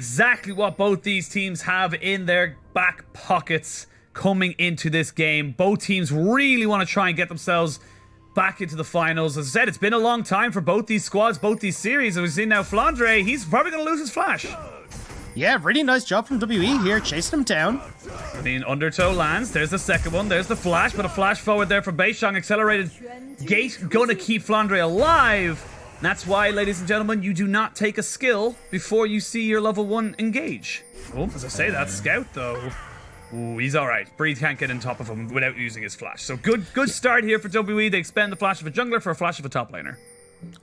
exactly what both these teams have in their back pockets coming into this game. Both teams really want to try and get themselves back into the finals. As I said, it's been a long time for both these squads, both these series. And we've seen now Flandre, he's probably going to lose his flash. Yeah, really nice job from WE here, chasing him down. I mean, undertow lands. There's the second one. There's the flash, but a flash forward there from Beishang. Accelerated gate going to keep Flandre alive. And that's why, ladies and gentlemen, you do not take a skill before you see your level 1 engage. Oh, as I say, that scout, though. Ooh, he's alright. Breathe can't get on top of him without using his flash. So good start here for WE. They expend the flash of a jungler for a flash of a top laner.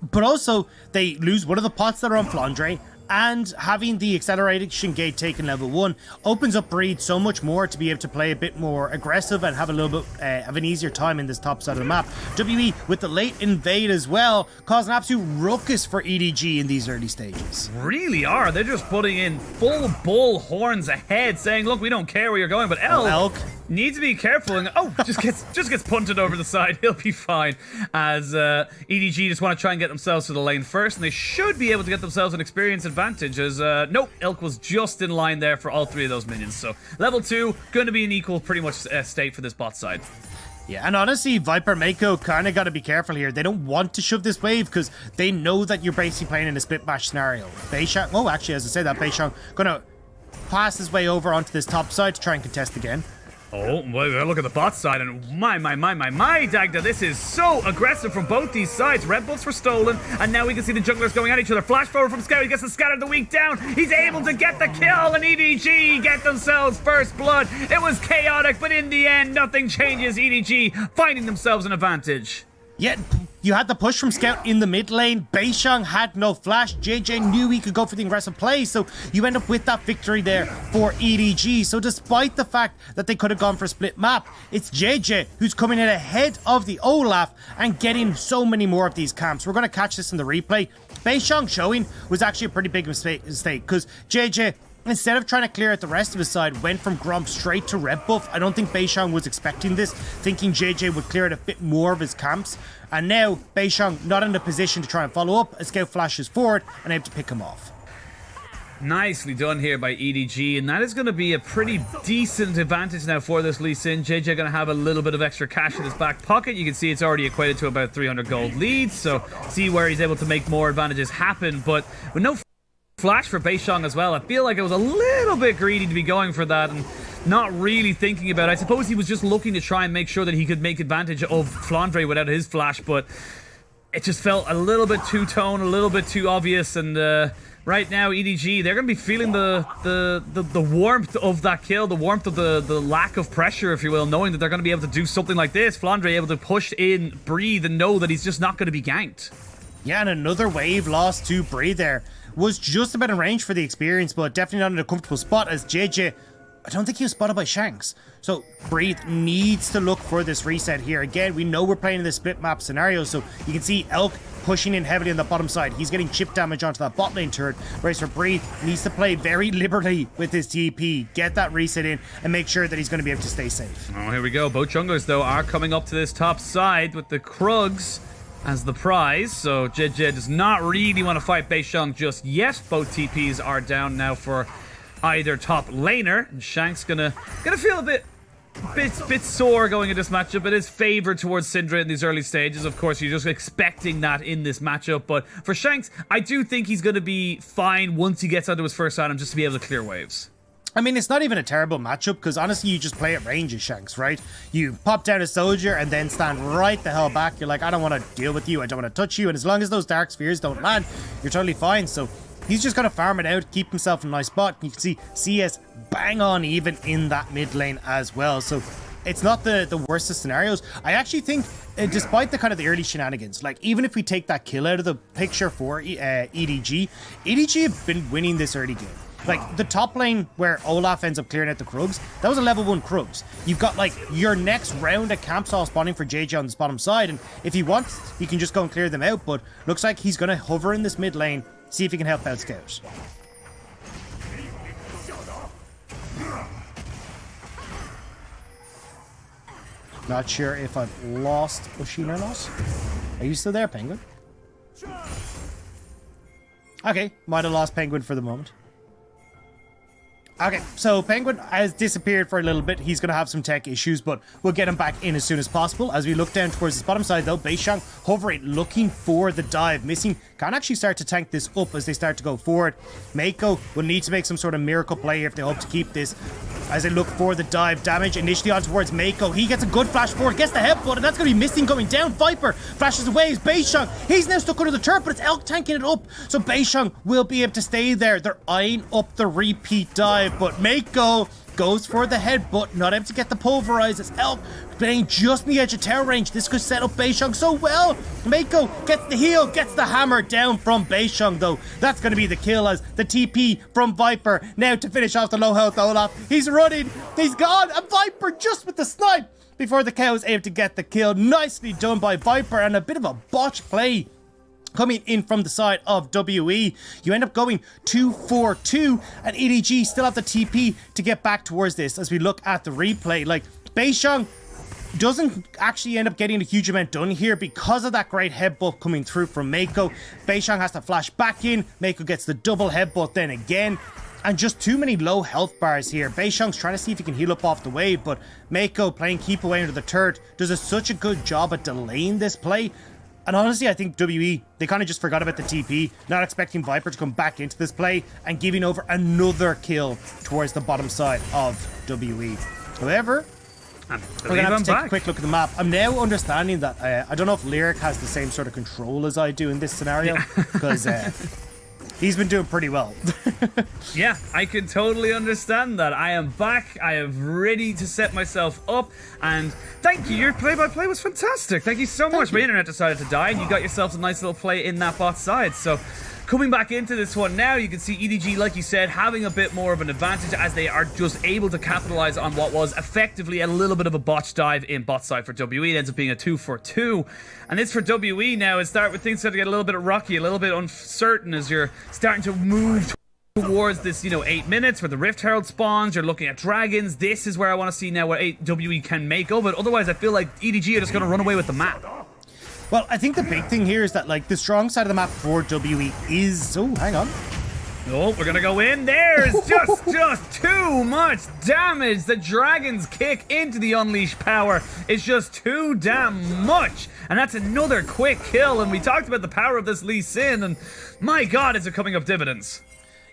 But also, they lose one of the pots that are on Flandre, and having the acceleration gate taken level 1 opens up Breed so much more to be able to play a bit more aggressive and have a little bit of an easier time in this top side of the map. WE, with the late invade as well, caused an absolute ruckus for EDG in these early stages. Really are. They're just putting in full bull horns ahead, saying, look, we don't care where you're going, but Elk needs to be careful. And just gets punted over the side. He'll be fine, as EDG just want to try and get themselves to the lane first, and they should be able to get themselves an experience advantage, as nope, Elk was just in line there for all 3 of those minions. So level 2 going to be an equal pretty much state for this bot side. Yeah, and honestly, Viper Mako kind of got to be careful here. They don't want to shove this wave because they know that you're basically playing in a split match scenario. Beishang, oh, actually, as I said, that Beishang gonna pass his way over onto this top side to try and contest again. Oh, well, look at the bot side, and my, Dagda, this is so aggressive from both these sides. Red buffs were stolen, and now we can see the junglers going at each other. Flash forward from Scout, he gets the scatter of the weak down. He's able to get the kill, and EDG get themselves first blood. It was chaotic, but in the end, nothing changes. EDG finding themselves an advantage. Yet, you had the push from Scout in the mid lane. Beishang had no flash. JJ knew he could go for the aggressive play, so you end up with that victory there for EDG. So despite the fact that they could have gone for a split map, it's JJ who's coming in ahead of the Olaf and getting so many more of these camps. We're going to catch this in the replay. Beishang showing was actually a pretty big mistake because JJ, instead of trying to clear out the rest of his side, went from Gromp straight to red buff. I don't think Beishang was expecting this, thinking JJ would clear out a bit more of his camps. And now Beishang not in a position to try and follow up. A Scout flashes forward and able to pick him off. Nicely done here by EDG, and that is going to be a pretty decent advantage now for this Lee Sin. JJ going to have a little bit of extra cash in his back pocket. You can see it's already equated to about 300 gold leads, so see where he's able to make more advantages happen. But with no flash for Beishang as well, I feel like it was a little bit greedy to be going for that and not really thinking about it. I suppose he was just looking to try and make sure that he could make advantage of Flandre without his flash, but it just felt a little bit two-tone, a little bit too obvious, and right now EDG, they're going to be feeling the warmth of that kill, the warmth of the lack of pressure, if you will, knowing that they're going to be able to do something like this. Flandre able to push in, breathe, and know that he's just not going to be ganked. Yeah, and another wave lost to Breathe there. Was just about in range for the experience, but definitely not in a comfortable spot, as JJ, I don't think he was spotted by Shanks. So Breathe needs to look for this reset here. Again, we know we're playing in this split map scenario, so you can see Elk pushing in heavily on the bottom side. He's getting chip damage onto that bot lane turret, whereas for Breathe, needs to play very liberally with his TP, get that reset in, and make sure that he's going to be able to stay safe. Oh, here we go. Both junglers, though, are coming up to this top side with the Krugs as the prize, so JJ does not really want to fight Beishang just yet. Both TPs are down now for either top laner, and Shank's gonna feel a bit sore going into this matchup. It is favored towards Syndra in these early stages. Of course, you're just expecting that in this matchup, but for Shanks, I do think he's gonna be fine once he gets onto his first item, just to be able to clear waves. I mean, it's not even a terrible matchup, because honestly, you just play at range as Shanks, right? You pop down a soldier and then stand right the hell back. You're like, I don't want to deal with you, I don't want to touch you, and as long as those dark spheres don't land, you're totally fine. So he's just going to farm it out, keep himself in a nice spot. You can see CS bang on even in that mid lane as well. So it's not the worst of scenarios. I actually think, despite the kind of the early shenanigans, like even if we take that kill out of the picture for EDG have been winning this early game. Like, the top lane where Olaf ends up clearing out the Krugs, that was a level 1 Krugs. You've got, like, your next round of camp stall spawning for JJ on this bottom side, and if he wants, he can just go and clear them out, but looks like he's going to hover in this mid lane, see if he can help out Scout. Not sure if I've lost Oshin or not. Are you still there, Penguin? Okay, might have lost Penguin for the moment. Okay, so Penguin has disappeared for a little bit. He's going to have some tech issues, but we'll get him back in as soon as possible. As we look down towards his bottom side, though, Beishang hovering, looking for the dive. Missing can actually start to tank this up as they start to go forward. Mako will need to make some sort of miracle play if they hope to keep this. As they look for the dive, damage initially on towards Mako. He gets a good flash forward, gets the headbutt, and that's going to be missing going down. Viper flashes away as Beishang. He's now stuck under the turret, but it's Elk tanking it up. So Beishang will be able to stay there. They're eyeing up the repeat dive. But Mako goes for the headbutt, not able to get the pulverize. It's Elk playing just on the edge of tower range. This could set up Beishang so well. Mako gets the heal, gets the hammer down from Beishang though. That's going to be the kill as the TP from Viper. Now to finish off the low health Olaf. He's running, he's gone, and Viper just with the snipe before the cow is able to get the kill. Nicely done by Viper, and a bit of a botch play coming in from the side of WE. You end up going 2-4-2, and EDG still have the TP to get back towards this. As we look at the replay, like, Beishang doesn't actually end up getting a huge amount done here because of that great headbutt coming through from Mako. Beishang has to flash back in. Mako gets the double headbutt then again. And just too many low health bars here. Beishang's trying to see if he can heal up off the wave, but Mako playing keep away under the turret does such a good job at delaying this play. And honestly, I think WE, they kind of just forgot about the TP, not expecting Viper to come back into this play and giving over another kill towards the bottom side of WE. However, we're going to have to take a quick look at the map. I'm now understanding that I don't know if Lyric has the same sort of control as I do in this scenario, because he's been doing pretty well. Yeah, I can totally understand that. I am back. I am ready to set myself up. And thank you. Your play-by-play was fantastic. Thank you so much. My internet decided to die, and you got yourselves a nice little play in that bot side. So coming back into this one now, you can see EDG, like you said, having a bit more of an advantage as they are just able to capitalize on what was effectively a little bit of a botch dive in bot side for WE. It ends up being a 2-for-2. And this for WE now is things start to get a little bit rocky, a little bit uncertain as you're starting to move towards this, 8 minutes where the Rift Herald spawns. You're looking at dragons. This is where I want to see now what WE can make of it. Otherwise, I feel like EDG are just going to run away with the map. Well, I think the big thing here is that, like, the strong side of the map for WE is... Oh, hang on. Oh, we're gonna go in. There's just too much damage. The dragon's kick into the unleashed power is just too damn much. And that's another quick kill. And we talked about the power of this Lee Sin, and my god, is it coming up dividends.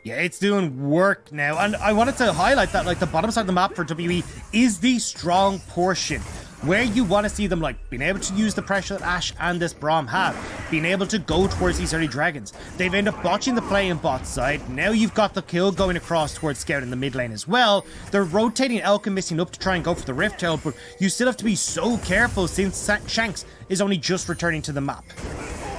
Yeah, it's doing work now. And I wanted to highlight that, like, the bottom side of the map for WE is the strong portion, where you want to see them, like, being able to use the pressure that Ashe and this Braum have, being able to go towards these early dragons. They've ended up botching the play in bot side. Now you've got the kill going across towards Scout in the mid lane as well. They're rotating Elk and missing up to try and go for the Rift Tail, but you still have to be so careful since Shanks is only just returning to the map.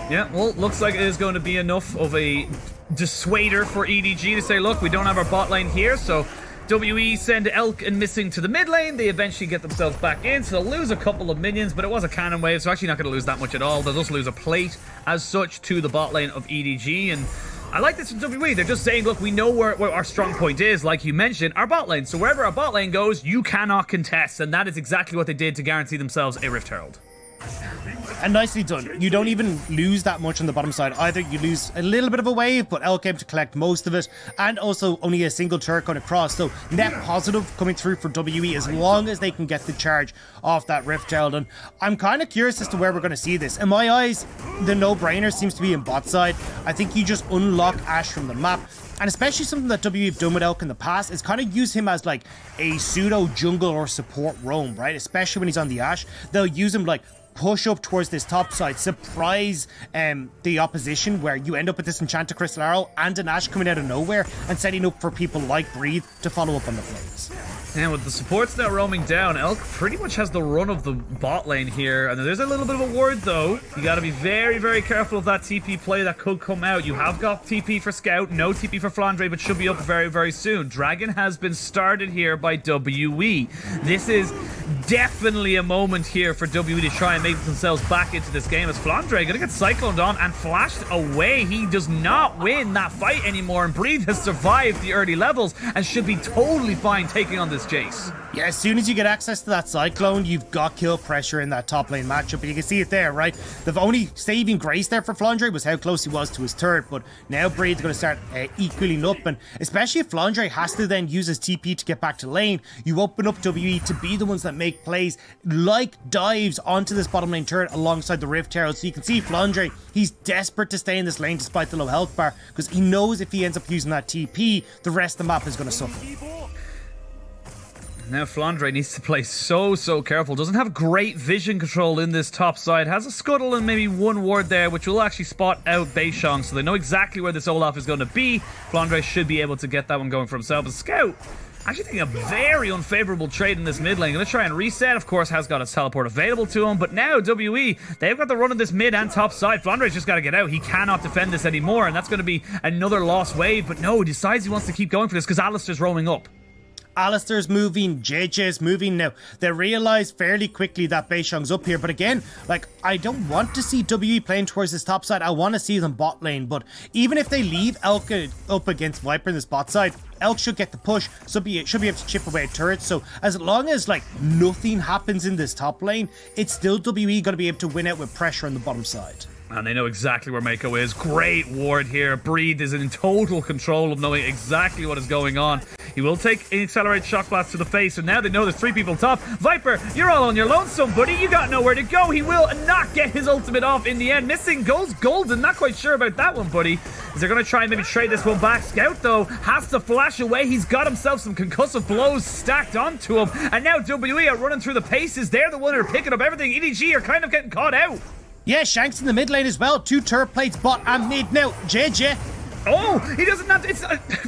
Yeah, well, looks like it is going to be enough of a dissuader for EDG to say, look, we don't have our bot lane here, so WE send Elk and Missing to the mid lane. They eventually get themselves back in, so they'll lose a couple of minions, but it was a cannon wave, so actually not going to lose that much at all. They'll just lose a plate as such to the bot lane of EDG, and I like this from WE. They're just saying, look, we know where our strong point is, like you mentioned, our bot lane. So wherever our bot lane goes, you cannot contest, and that is exactly what they did to guarantee themselves a Rift Herald. And nicely done. You don't even lose that much on the bottom side either. You lose a little bit of a wave, but Elk came to collect most of it, and also only a single turret going across. So net positive coming through for WE as long as they can get the charge off that Rift Herald. And I'm kind of curious as to where we're going to see this. In my eyes, the no-brainer seems to be in bot side. I think you just unlock Ashe from the map. And especially something that WE have done with Elk in the past is kind of use him as like a pseudo jungle or support roam, right? Especially when he's on the Ashe. They'll use him like push up towards this top side, surprise the opposition, where you end up with this Enchanted Crystal Arrow and an Ashe coming out of nowhere and setting up for people like Breathe to follow up on the plays. And with the supports now roaming down, Elk pretty much has the run of the bot lane here. And there's a little bit of a ward, though. You got to be very, very careful of that TP play that could come out. You have got TP for Scout, no TP for Flandre, but should be up very, very soon. Dragon has been started here by WE. This is definitely a moment here for WE to try and make themselves back into this game, as Flandre gonna get cycloned on and flashed away. He does not win that fight anymore, and Breathe has survived the early levels and should be totally fine taking on this Jace. Yeah, as soon as you get access to that Cyclone, you've got kill pressure in that top lane matchup, and you can see it there, right? The only saving grace there for Flandre was how close he was to his turret, but now Breed's going to start equaling up, and especially if Flandre has to then use his TP to get back to lane, you open up WE to be the ones that make plays like dives onto this bottom lane turret alongside the Rift Herald. So you can see Flandre, he's desperate to stay in this lane despite the low health bar, because he knows if he ends up using that TP, the rest of the map is going to suffer. Now Flandre needs to play so careful. Doesn't have great vision control in this top side. Has a scuttle and maybe one ward there, which will actually spot out Beishong, so they know exactly where this Olaf is going to be. Flandre should be able to get that one going for himself. And Scout, actually taking a very unfavorable trade in this mid lane. Going to try and reset. Of course, has got his teleport available to him. But now WE, they've got the run of this mid and top side. Flandre's just got to get out. He cannot defend this anymore, and that's going to be another lost wave. But no, he decides he wants to keep going for this because Alistar's roaming up. Alistair's moving, JJ's moving now. They realize fairly quickly that Beishong's up here, but again, like, I don't want to see WE playing towards this top side. I want to see them bot lane, but even if they leave Elk up against Viper in this bot side, Elk should get the push, so should be able to chip away at turrets. So as long as like nothing happens in this top lane, it's still WE going to be able to win out with pressure on the bottom side. And they know exactly where Mako is. Great ward here. Breed is in total control of knowing exactly what is going on. He will take an accelerated shock blast to the face, and now they know there's 3 people top. Viper, you're all on your lonesome, buddy. You got nowhere to go. He will not get his ultimate off in the end. Missing goes golden. Not quite sure about that one, buddy. Is they're going to try and maybe trade this one back. Scout, though, has to flash away. He's got himself some concussive blows stacked onto him. And now WE are running through the paces. They're the one who are picking up everything. EDG are kind of getting caught out. Yeah, Shanks in the mid lane as well. 2 turret plates, bot and mid. Now, JJ. Oh, he doesn't have to, it's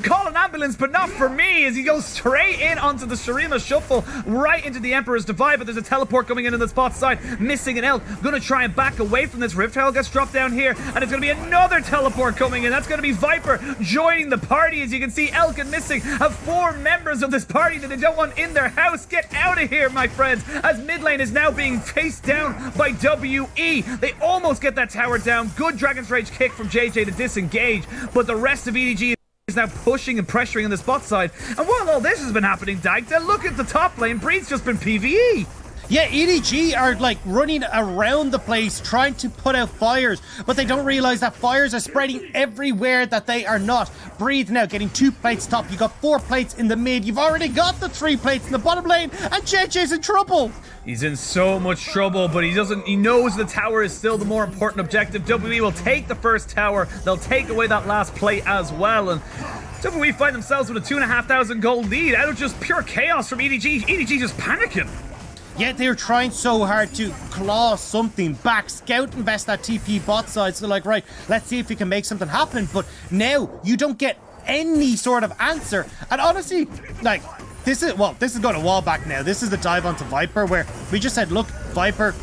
call an ambulance, but not for me, as he goes straight in onto the Shurima Shuffle, right into the Emperor's Divide, but there's a teleport coming in on the spot side, missing an elk, gonna try and back away from this. Rift Herald gets dropped down here, and it's gonna be another teleport coming in. That's gonna be Viper joining the party. As you can see, Elk and Missing have 4 members of this party that they don't want in their house. Get out of here, my friends, as mid lane is now being faced down by WE. They almost get that tower down. Good Dragon's Rage kick from JJ to disengage, but the rest of EDG is now pushing and pressuring on the spot side. And while all this has been happening, Dagda, look at the top lane. Breed's just been PvE. Yeah, EDG are like running around the place trying to put out fires, but they don't realize that fires are spreading everywhere that they are not. Breathe now getting 2 plates top. You got 4 plates in the mid. You've already got the 3 plates in the bottom lane, and JJ's in trouble. He's in so much trouble, but he knows the tower is still the more important objective. WE will take the first tower. They'll take away that last plate as well, and WE find themselves with a 2,500 gold lead out of just pure chaos from EDG. EDG just panicking. Yeah, they're trying so hard to claw something back. Scout invest that TP bot side, so like, right, let's see if we can make something happen. But now you don't get any sort of answer. And honestly, like, this is going to wall back now. This is the dive onto Viper, where we just said, look, Viper,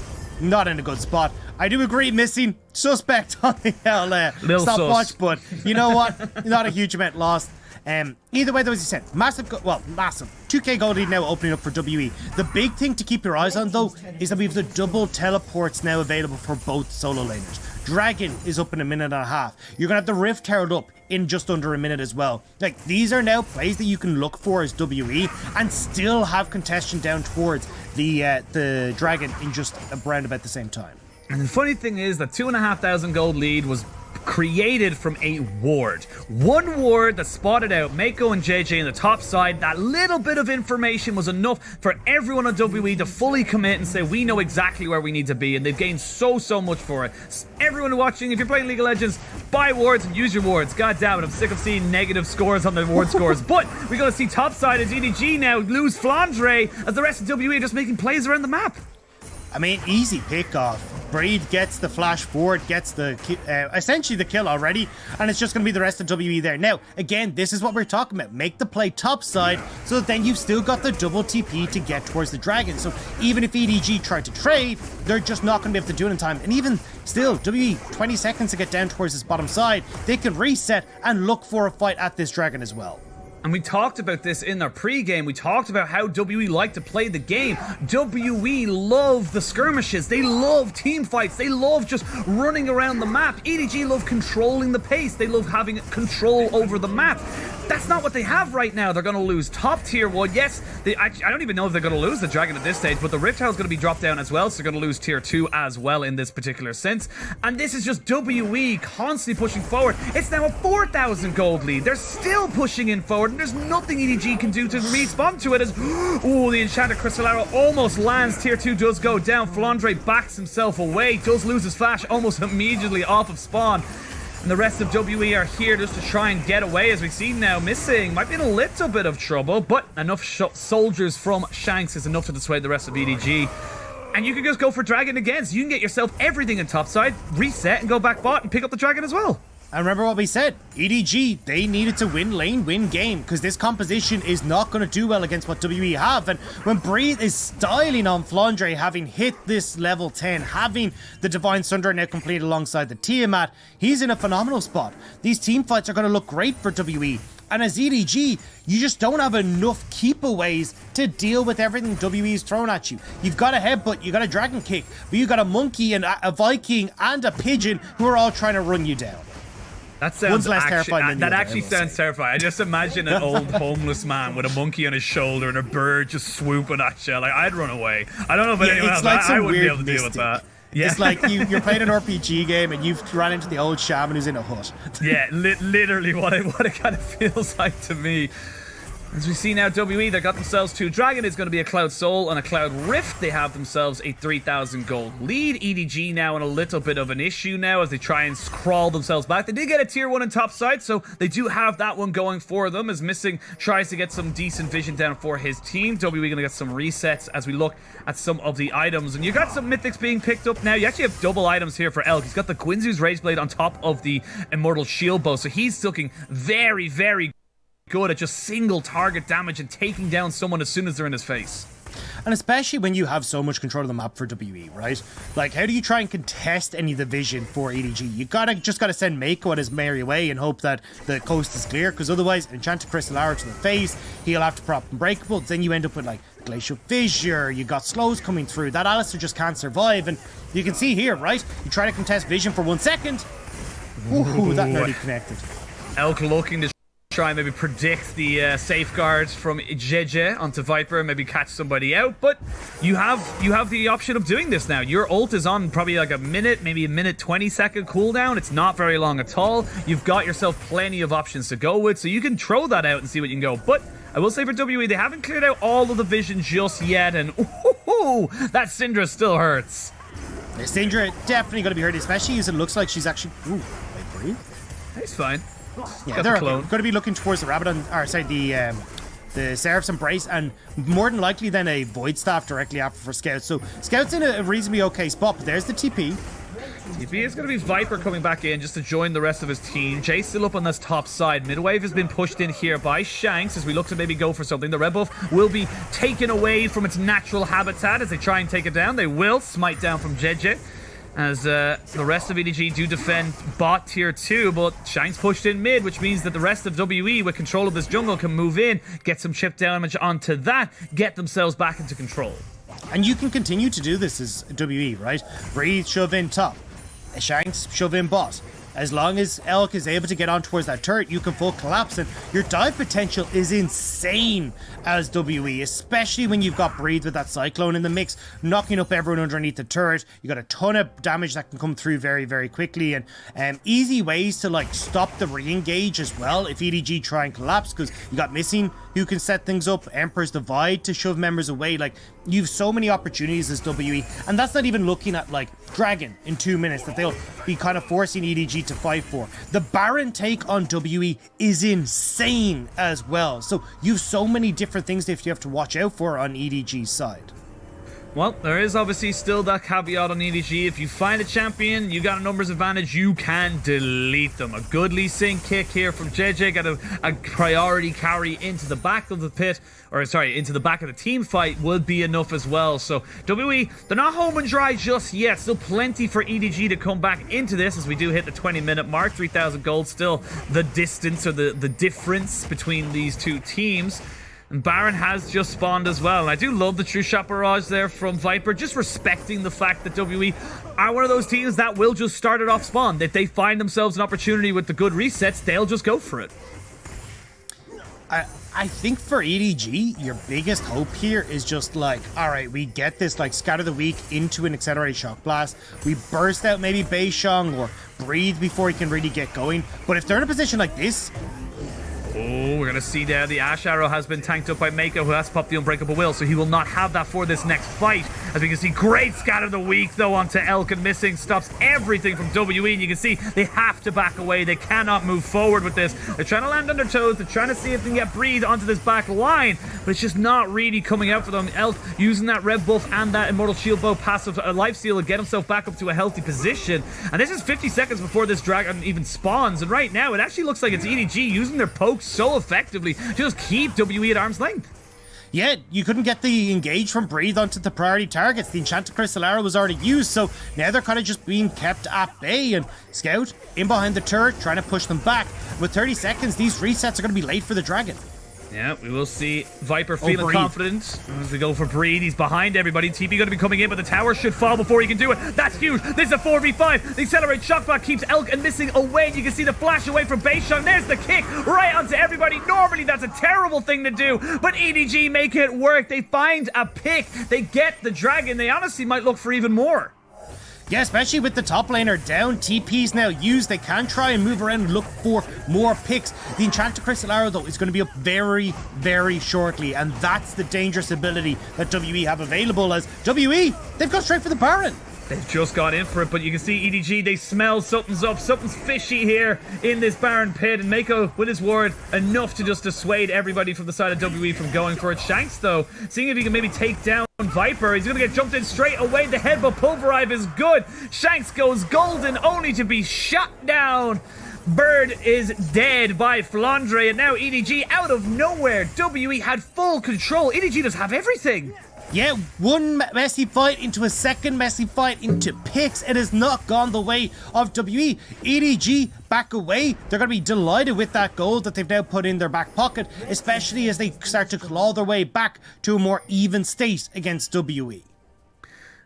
not in a good spot. I do agree, Missing, suspect on the stopwatch, but you know what? Not a huge amount lost. Either way, though, as you said, massive 2k gold lead now opening up for WE. The big thing to keep your eyes on, though, is that we have the double teleports now available for both solo laners. Dragon is up in a minute and a half. You're gonna have the Rift Herald up in just under a minute as well. Like, these are now plays that you can look for as WE and still have contention down towards the Dragon in just around about the same time. And the funny thing is that 2,500 gold lead was created from a ward. One ward that spotted out Mako and JJ in the top side. That little bit of information was enough for everyone on WE to fully commit and say, we know exactly where we need to be, and they've gained so much for it. Everyone watching, if you're playing League of Legends, buy wards and use your wards. God damn it, I'm sick of seeing negative scores on the ward scores. But we're going to see top side as EDG now lose Flandre, as the rest of WE are just making plays around the map. I mean, easy pick-off. Breed gets the flash forward, gets the essentially the kill already, and it's just going to be the rest of WE there. Now, again, this is what we're talking about. Make the play top side, so that then you've still got the double TP to get towards the Dragon. So even if EDG tried to trade, they're just not going to be able to do it in time. And even still, WE, 20 seconds to get down towards this bottom side. They can reset and look for a fight at this Dragon as well. And we talked about this in our pregame. We talked about how WE like to play the game. WE love the skirmishes. They love team fights. They love just running around the map. EDG love controlling the pace. They love having control over the map. That's not what they have right now. They're going to lose top tier 1. Yes, I don't even know if they're going to lose the Dragon at this stage, but the Rift Tower is going to be dropped down as well, so they're going to lose tier 2 as well in this particular sense. And this is just WE constantly pushing forward. It's now a 4,000 gold lead. They're still pushing in forward, and there's nothing EDG can do to respond to it as, oh, the Enchanted Crystal Arrow almost lands. Tier 2 does go down. Flandre backs himself away, does lose his flash almost immediately off of spawn. And the rest of WE are here just to try and get away, as we see now missing. Might be in a little bit of trouble, but enough soldiers from Shanks is enough to dissuade the rest of EDG. And you can just go for Dragon again, so you can get yourself everything in topside, reset, and go back bot and pick up the Dragon as well. And remember what we said, EDG, they needed to win lane, win game, because this composition is not going to do well against what WE have. And when Breathe is styling on Flandre, having hit this level 10, having the Divine Sunder now complete alongside the Tiamat, he's in a phenomenal spot. These team fights are going to look great for WE. And as EDG, you just don't have enough keepaways to deal with everything WE is thrown at you. You've got a headbutt, you've got a dragon kick, but you've got a monkey and a Viking and a pigeon who are all trying to run you down. That sounds terrifying than the other, actually sounds terrifying. I just imagine an old homeless man with a monkey on his shoulder and a bird just swooping at you. Like, I'd run away. I don't know about anyone else. Like I wouldn't be able to deal with that. Yeah. It's like you're playing an RPG game and you've run into the old shaman who's in a hut. Yeah, literally what it kind of feels like to me. As we see now, WE, they got themselves 2 Dragon. It's going to be a Cloud Soul and a Cloud Rift. They have themselves a 3,000 gold lead. EDG now in a little bit of an issue now as they try and crawl themselves back. They did get a tier 1 in top side, so they do have that one going for them, as Missing tries to get some decent vision down for his team. WE going to get some resets as we look at some of the items. And you got some mythics being picked up now. You actually have double items here for Elk. He's got the Guinzu's Rageblade on top of the Immortal Shield Bow, so he's looking very, very good at just single target damage and taking down someone as soon as they're in his face. And especially when you have so much control of the map for WE, right? Like, how do you try and contest any of the vision for EDG? You just gotta send Mako on his merry way and hope that the coast is clear, because otherwise, Enchanted Crystal Arrow to the face, he'll have to prop Unbreakable, then you end up with, like, Glacial Fissure, you got slows coming through, that Alistair just can't survive, and you can see here, right? You try to contest vision for 1 second, ooh, that nearly connected. Elk looking to try and maybe predict the safeguards from JJ onto Viper, maybe catch somebody out, but you have the option of doing this now. Your ult is on probably like a minute, maybe a minute 20-second cooldown. It's not very long at all. You've got yourself plenty of options to go with, so you can throw that out and see what you can go. But I will say for WE, they haven't cleared out all of the vision just yet, and ooh, that Syndra still hurts. The Syndra definitely going to be hurt, especially as it looks like she's actually... Ooh, wait, Breathe? He's fine. Yeah, they're going to be looking towards the Rabadon, or sorry, the Seraph's Embrace, and more than likely then a Void Staff directly after for Scouts. So Scouts in a reasonably okay spot, but there's the TP. TP is going to be Viper coming back in just to join the rest of his team. Jay's still up on this top side. Midwave has been pushed in here by Shanks as we look to maybe go for something. The red buff will be taken away from its natural habitat as they try and take it down. They will smite down from JJ. As the rest of EDG do defend bot tier 2, but Shanks pushed in mid, which means that the rest of WE with control of this jungle can move in, get some chip damage onto that, get themselves back into control. And you can continue to do this as WE, right? Breathe, shove in top. Shanks, shove in bot. As long as Elk is able to get on towards that turret, you can full collapse, and your dive potential is insane as WE, especially when you've got Breathe with that Cyclone in the mix, knocking up everyone underneath the turret. You got a ton of damage that can come through very, very quickly, and easy ways to like stop the re-engage as well if EDG try and collapse, because you got Missing who can set things up, Emperor's Divide to shove members away. Like, you've so many opportunities as WE, and that's not even looking at like Dragon in 2 minutes that they'll be kind of forcing EDG to fight for. The Baron take on WE is insane as well, so you've so many different things that you have to watch out for on EDG's side. Well, there is obviously still that caveat on EDG. If you find a champion, you got a numbers advantage, you can delete them. A good Lee Sin kick here from JJ, got a priority carry into the back of the pit, or sorry, into the back of the team fight would be enough as well. So WE, they're not home and dry just yet. Still plenty for EDG to come back into this as we do hit the 20-minute mark. 3,000 gold, still the distance or the difference between these two teams. And Baron has just spawned as well. And I do love the true shot barrage there from Viper, just respecting the fact that WE are one of those teams that will just start it off spawn. If they find themselves an opportunity with the good resets, they'll just go for it. I think for EDG, your biggest hope here is just like, all right, we get this like scatter the weak into an accelerated shock blast. We burst out maybe Beishong or breathe before he can really get going. But if they're in a position like this, oh, we're going to see there the Ash Arrow has been tanked up by Mako, who has popped the Unbreakable Will, so he will not have that for this next fight. As we can see, great scatter of the week, though, onto Elk, and missing stops everything from WE, and you can see they have to back away. They cannot move forward with this. They're trying to land on their toes. They're trying to see if they can get Breathe onto this back line, but it's just not really coming out for them. Elk using that red buff and that Immortal Shield Bow passive life steal to get himself back up to a healthy position. And this is 50 seconds before this dragon even spawns, and right now it actually looks like it's EDG using their pokes so effectively to just keep WE at arm's length. Yeah, you couldn't get the engage from Breathe onto the priority targets. The Enchanted Crystal Arrow was already used, so now they're kind of just being kept at bay. And Scout in behind the turret, trying to push them back. With 30 seconds, these resets are going to be late for the Dragon. Yeah, we will see Viper feeling confident as we go for Breed. He's behind everybody. TP going to be coming in, but the tower should fall before he can do it. That's huge. This is a 4v5. The Accelerate Shockback keeps Elk and missing away. You can see the flash away from Beishong. There's the kick right onto everybody. Normally, that's a terrible thing to do, but EDG make it work. They find a pick. They get the Dragon. They honestly might look for even more. Yeah, especially with the top laner down, TP's now used. They can try and move around and look for more picks. The Enchanted Crystal Arrow, though, is going to be up very, very shortly, and that's the dangerous ability that WE have available, as WE, they've gone straight for the Baron. They've just got in for it, but you can see EDG, they smell something's up. Something's fishy here in this Baron pit, and Mako, with his ward, enough to just dissuade everybody from the side of WE from going for it. Shanks, though, seeing if he can maybe take down Viper. He's going to get jumped in straight away. The headbutt pulverize is good. Shanks goes golden, only to be shot down. Bird is dead by Flandre, and now EDG out of nowhere. WE had full control. EDG does have everything. Yeah, one messy fight into a second messy fight into picks. It has not gone the way of WE. EDG back away. They're going to be delighted with that gold that they've now put in their back pocket, especially as they start to claw their way back to a more even state against WE.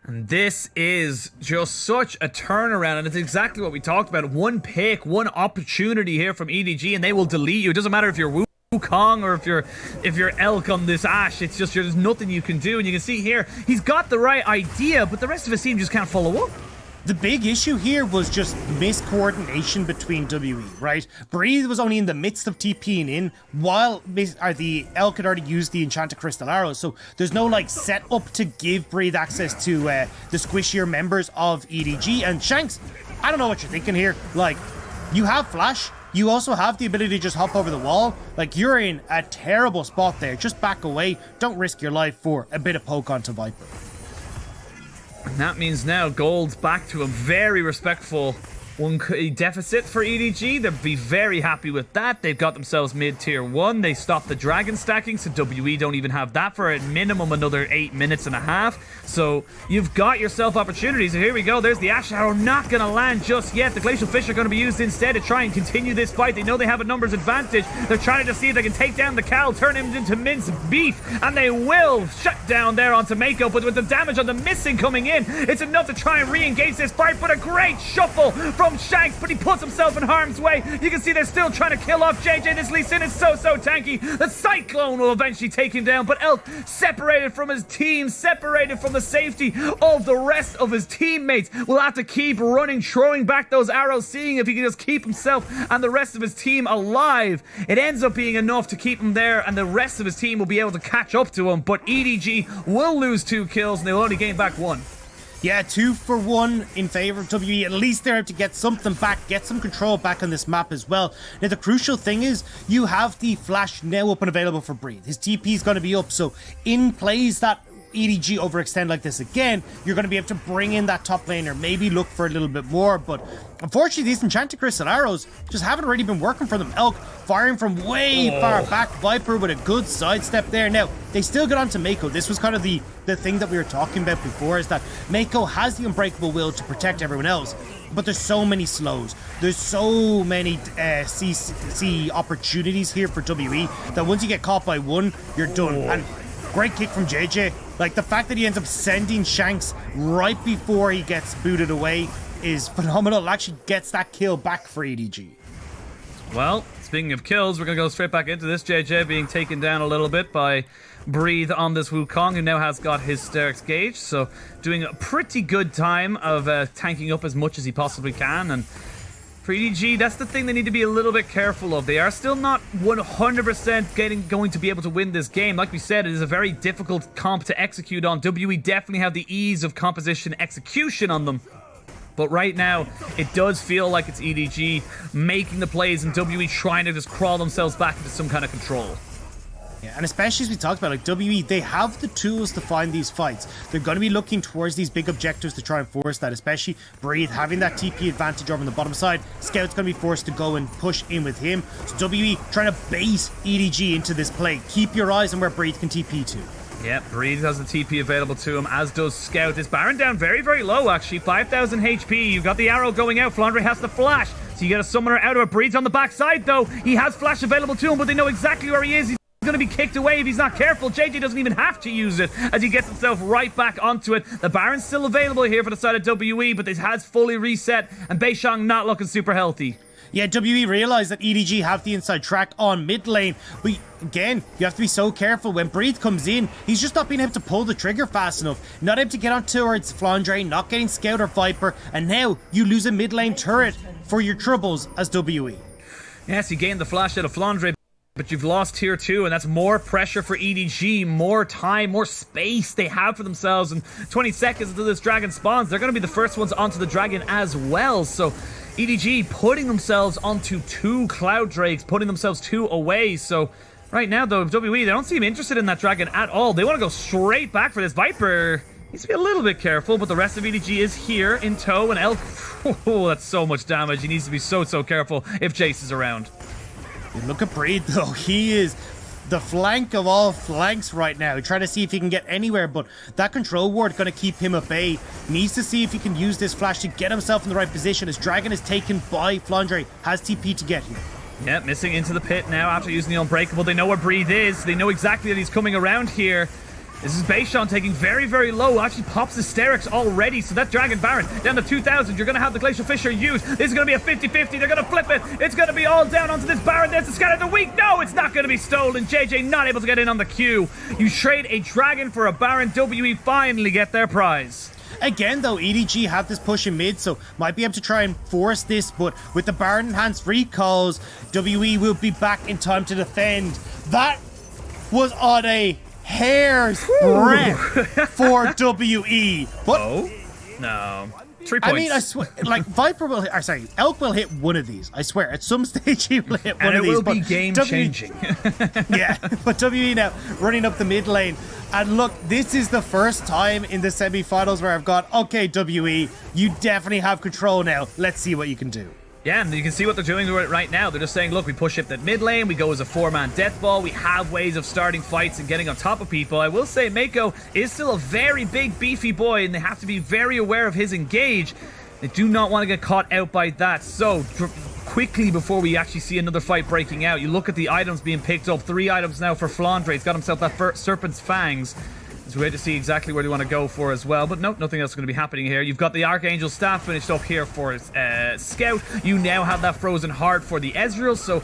And this is just such a turnaround, and it's exactly what we talked about. One pick, one opportunity here from EDG, and they will delete you. It doesn't matter if you're Wukong or if you're Elk on this Ashe. It's just there's nothing you can do, and you can see here he's got the right idea, but the rest of his team just can't follow up. The big issue here was just miscoordination between WE, right? Breathe was only in the midst of TPing in while the Elk had already used the Enchanted Crystal Arrow, so there's no like setup to give Breathe access to the squishier members of EDG. And Shanks, I don't know what you're thinking here. Like, you have Flash, you also have the ability to just hop over the wall. Like, you're in a terrible spot there. Just back away. Don't risk your life for a bit of poke onto Viper. And that means now gold's back to a very respectful deficit for EDG. They'll be very happy with that. They've got themselves mid-tier 1. They stopped the dragon stacking, so WE don't even have that for at minimum another 8 minutes and a half. So you've got yourself opportunities. So here we go. There's the Ash Arrow, not going to land just yet. The Glacial Fish are going to be used instead to try and continue this fight. They know they have a numbers advantage. They're trying to see if they can take down the Cal, turn him into minced beef, and they will. Shut down there onto Mako, but with the damage on the missing coming in, it's enough to try and re-engage this fight, but a great shuffle from Shanks, but he puts himself in harm's way. You can see they're still trying to kill off JJ. This Lee Sin is so tanky. The Cyclone will eventually take him down, but Elk separated from his team, separated from the safety of the rest of his teammates, will have to keep running, throwing back those arrows, seeing if he can just keep himself and the rest of his team alive. It ends up being enough to keep him there, and the rest of his team will be able to catch up to him, but EDG will lose 2 kills, and they'll only gain back 1. Yeah, 2 for 1 in favor of WE. At least they're able to get something back, get some control back on this map as well. Now, the crucial thing is you have the Flash now up and available for Breathe. His TP is going to be up, so in plays that EDG overextend like this again, you're going to be able to bring in that top laner, maybe look for a little bit more. But unfortunately, these enchanted crystal arrows just haven't really been working for them. Elk firing from way far back. Viper with a good sidestep there. Now, they still get onto Mako. This was kind of the thing that we were talking about before, is that Mako has the unbreakable will to protect everyone else. But there's so many slows. There's so many CC opportunities here for WE that once you get caught by one, you're done. And great kick from JJ. Like, the fact that he ends up sending Shanks right before he gets booted away is phenomenal. It actually gets that kill back for EDG. Well, speaking of kills, we're going to go straight back into this. JJ being taken down a little bit by Breathe on this Wukong, who now has got his Hysterics gauge. So doing a pretty good time of tanking up as much as he possibly can. And for EDG, that's the thing they need to be a little bit careful of. They are still not 100% going to be able to win this game. Like we said, it is a very difficult comp to execute on. WE definitely have the ease of composition execution on them. But right now, it does feel like it's EDG making the plays and WE trying to just crawl themselves back into some kind of control. Yeah, and especially as we talked about, like, WE, they have the tools to find these fights. They're going to be looking towards these big objectives to try and force that, especially Breathe having that TP advantage over on the bottom side. Scout's going to be forced to go and push in with him. So WE trying to base EDG into this play. Keep your eyes on where Breathe can TP to. Yeah, Breathe has the TP available to him, as does Scout. This Baron down very, very low, actually. 5,000 HP. You've got the arrow going out. Flandre has the flash. So you get a summoner out of it. Breathe's on the backside, though. He has flash available to him, but they know exactly where he is. He's going to be kicked away if he's not careful. JJ doesn't even have to use it as he gets himself right back onto it. The Baron's still available here for the side of WE, but this has fully reset, and Beishang not looking super healthy. Yeah, WE realize that EDG have the inside track on mid lane, but again, you have to be so careful. When Breathe comes in, he's just not being able to pull the trigger fast enough, not able to get on towards Flandre, not getting Scout or Viper, and now you lose a mid lane turret for your troubles as WE. Yes, you gained the flash out of Flandre, but you've lost tier 2, and that's more pressure for EDG, more time, more space they have for themselves. And 20 seconds until this dragon spawns, they're going to be the first ones onto the dragon as well. So EDG putting themselves onto 2 Cloud Drakes, putting themselves 2 away. So right now, though, WE, they don't seem interested in that dragon at all. They want to go straight back for this. Viper needs to be a little bit careful, but the rest of EDG is here in tow, and Elk, oh, that's so much damage. He needs to be so careful if Jace is around. Look at Breed, though. He is the flank of all flanks right now, trying to see if he can get anywhere, but that control ward going to keep him at bay. Needs to see if he can use this flash to get himself in the right position, as Dragon is taken by Flandre, has TP to get here. Yeah, missing into the pit now after using the Unbreakable. They know where Breathe is. They know exactly that he's coming around here. This is Beishang taking very, very low. Actually pops Hysterics already. So that Dragon Baron down to 2,000. You're going to have the Glacial Fissure used. This is going to be a 50-50. They're going to flip it. It's going to be all down onto this Baron. There's the Scatter of the Weak. No, it's not going to be stolen. JJ not able to get in on the queue. You trade a Dragon for a Baron. WE finally get their prize. Again, though, EDG have this push in mid, so might be able to try and force this, but with the Baron enhanced recalls, WE will be back in time to defend. That was on a hair's breadth for WE. But oh, no. 3 points. I mean, I swear, like, Viper will hit, or sorry, Elk will hit one of these. I swear, at some stage he will hit one of these. And it will be game-changing. Yeah, but WE now running up the mid lane. And look, this is the first time in the semi-finals where I've got, okay, WE, you definitely have control now. Let's see what you can do. Yeah, and you can see what they're doing right now. They're just saying, look, we push up that mid lane, we go as a 4-man death ball, we have ways of starting fights and getting on top of people. I will say Mako is still a very big, beefy boy, and they have to be very aware of his engage. They do not want to get caught out by that. So, quickly before we actually see another fight breaking out, you look at the items being picked up. 3 items now for Flandre. He's got himself that Serpent's Fangs. It's weird to see exactly where they want to go for as well. But no, nothing else is going to be happening here. You've got the Archangel Staff finished up here for Scout. You now have that Frozen Heart for the Ezreal. So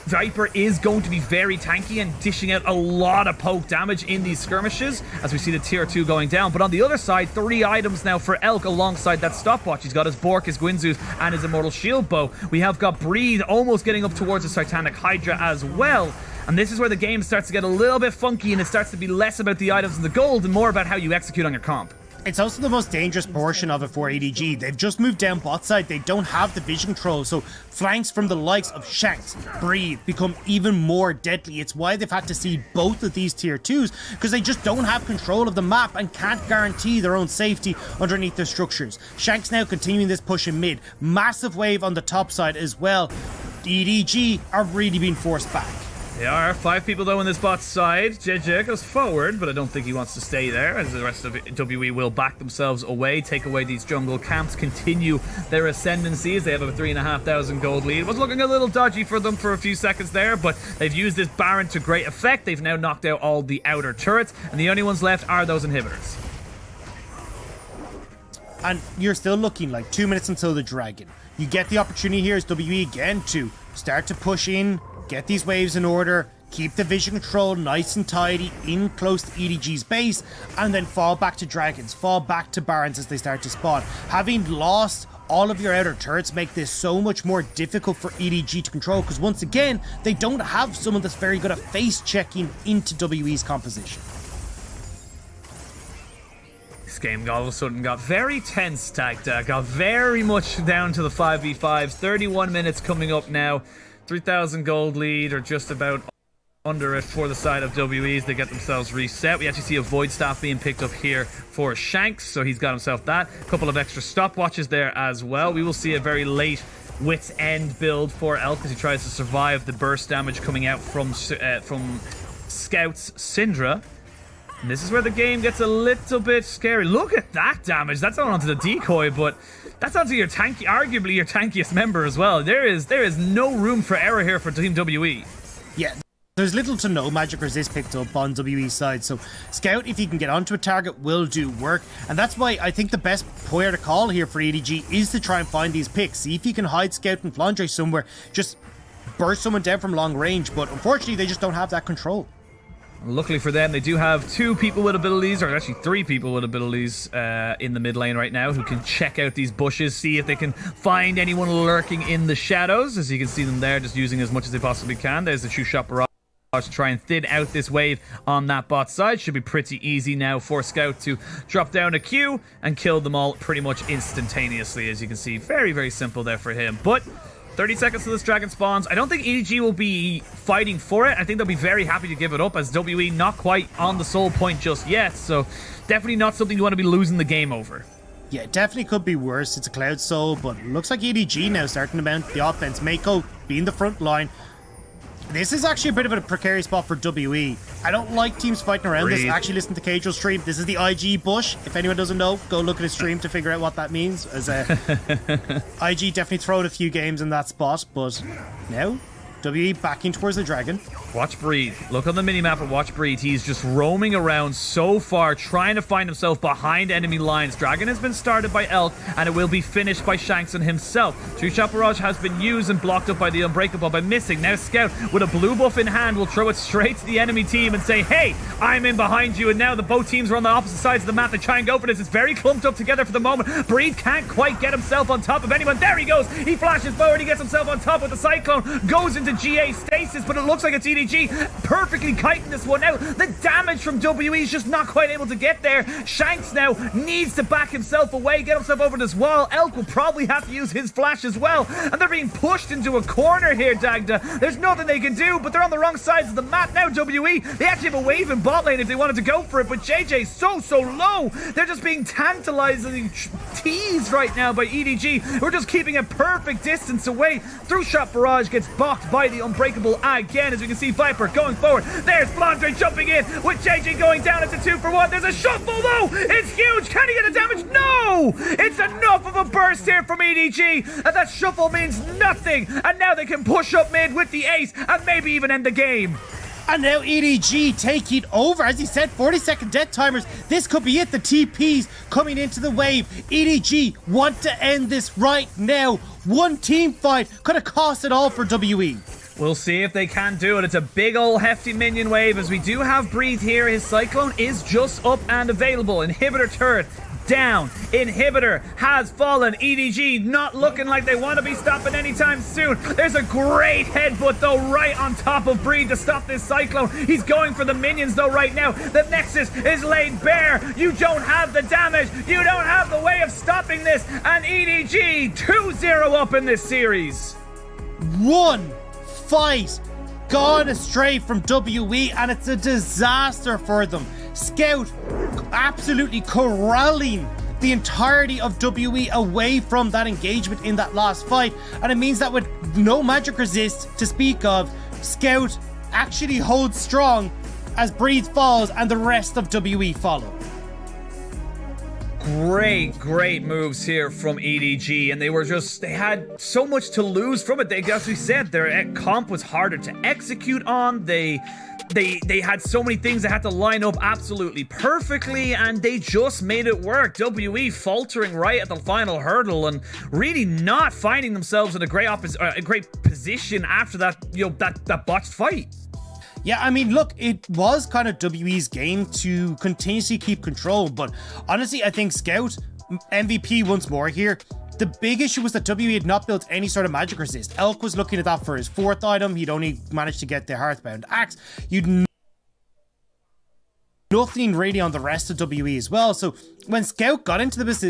Viper is going to be very tanky and dishing out a lot of poke damage in these skirmishes as we see the tier 2 going down. But on the other side, 3 items now for Elk alongside that stopwatch. He's got his Bork, his Gwynzus, and his Immortal Shield Bow. We have got Breathe almost getting up towards the Titanic Hydra as well. And this is where the game starts to get a little bit funky, and it starts to be less about the items and the gold and more about how you execute on your comp. It's also the most dangerous portion of it for EDG. They've just moved down bot side. They don't have the vision control, so flanks from the likes of Shanks, Breathe become even more deadly. It's why they've had to see both of these tier 2s, because they just don't have control of the map and can't guarantee their own safety underneath their structures. Shanks now continuing this push in mid. Massive wave on the top side as well. EDG are really being forced back. They are. 5 people though in this bot side. JJ goes forward, but I don't think he wants to stay there, as the rest of WE will back themselves away, take away these jungle camps, continue their ascendancy as they have a 3,500 gold lead. It was looking a little dodgy for them for a few seconds there, but they've used this Baron to great effect. They've now knocked out all the outer turrets, and the only ones left are those inhibitors. And you're still looking like 2 minutes until the Dragon. You get the opportunity here as WE again to start to push in, get these waves in order, keep the vision control nice and tidy in close to EDG's base, and then fall back to Dragons, fall back to Barons as they start to spawn. Having lost all of your outer turrets make this so much more difficult for EDG to control, because once again, they don't have someone that's very good at face checking into WE's composition. This game all of a sudden got very tense, Tagda. Got very much down to the 5v5s. 31 minutes coming up now. 3,000 gold lead, or just about under it for the side of WEs. They get themselves reset. We actually see a Void Staff being picked up here for Shanks, so he's got himself that. A couple of extra stopwatches there as well. We will see a very late Wit's End build for Elk as he tries to survive the burst damage coming out from Scout's Syndra. And this is where the game gets a little bit scary. Look at that damage. That's not onto the decoy, but that's onto your tanky, arguably your tankiest member as well. There is no room for error here for Team WE. Yeah, there's little to no magic resist picked up on WE's side, so Scout, if he can get onto a target, will do work. And that's why I think the best player to call here for EDG is to try and find these picks. See if you can hide Scout and Flandre somewhere, just burst someone down from long range, but unfortunately they just don't have that control. Luckily for them, they do have 2 people with abilities, or actually 3 people with abilities in the mid lane right now who can check out these bushes, see if they can find anyone lurking in the shadows. As you can see them there, just using as much as they possibly can. There's the True Shot Barrage to try and thin out this wave on that bot side. Should be pretty easy now for Scout to drop down a Q and kill them all pretty much instantaneously. As you can see, very, very simple there for him. But 30 seconds till this dragon spawns. I don't think EDG will be fighting for it. I think they'll be very happy to give it up, as WE not quite on the soul point just yet. So definitely not something you want to be losing the game over. Yeah, it definitely could be worse. It's a Cloud Soul, but it looks like EDG now starting to mount the offense. Mako being the front line. This is actually a bit of a precarious spot for WE. I don't like teams fighting around this. Actually, listen to Cagel's stream. This is the IG bush. If anyone doesn't know, go look at his stream to figure out what that means. As IG definitely throwed a few games in that spot, but now WE backing towards the dragon. Watch Breathe. Look on the minimap and watch Breathe. He's just roaming around so far, trying to find himself behind enemy lines. Dragon has been started by Elk, and it will be finished by Shankson himself. True Shot Barrage has been used and blocked up by the Unbreakable by missing. Now Scout, with a blue buff in hand, will throw it straight to the enemy team and say, hey, I'm in behind you. And now the both teams are on the opposite sides of the map. They try and go for this. It's very clumped up together for the moment. Breathe can't quite get himself on top of anyone. There he goes. He flashes forward. He gets himself on top with the Cyclone. Goes into GA stasis, but it looks like it's EDG perfectly kiting this one out. The damage from WE is just not quite able to get there. Shanks now needs to back himself away, get himself over this wall. Elk will probably have to use his flash as well. And they're being pushed into a corner here, Dagda. There's nothing they can do, but they're on the wrong sides of the map now, WE. They actually have a wave in bot lane if they wanted to go for it, but JJ's so low. They're just being tantalizingly teased right now by EDG. We're just keeping a perfect distance away. Through Shot Barrage gets blocked by the Unbreakable again, as we can see Viper going forward. There's Flandre jumping in with JJ going down into 2 for 1. There's a shuffle though. It's huge. Can he get the damage? No! It's enough of a burst here from EDG, and that shuffle means nothing. And now they can push up mid with the ace and maybe even end the game. And now EDG taking over. As he said, 40-second death timers. This could be it. The TP's coming into the wave. EDG want to end this right now. One team fight could have cost it all for WE. We'll see if they can do it. It's a big old hefty minion wave, as we do have Breathe here. His Cyclone is just up and available. Inhibitor turret down. Inhibitor has fallen. EDG not looking like they want to be stopping anytime soon. There's a great headbutt though right on top of Breed to stop this Cyclone. He's going for the minions though right now. The Nexus is laid bare. You don't have the damage. You don't have the way of stopping this. And EDG 2-0 up in this series. One fight gone astray from WE, and it's a disaster for them. Scout absolutely corralling the entirety of WE away from that engagement in that last fight, and it means that with no magic resist to speak of, Scout actually holds strong as Breathe falls and the rest of WE follow. Great moves here from EDG, and they had so much to lose from it. They, as we said, their comp was harder to execute on. They had so many things that had to line up absolutely perfectly, and they just made it work. WE faltering right at the final hurdle and really not finding themselves in a great position after that, that botched fight. Yeah, I mean, look, it was kind of WE's game to continuously keep control, but honestly, I think Scout, MVP once more here, the big issue was that WE had not built any sort of magic resist. Elk was looking at that for his 4th item. He'd only managed to get the Hearthbound Axe. You'd nothing really on the rest of WE as well. So when Scout got into this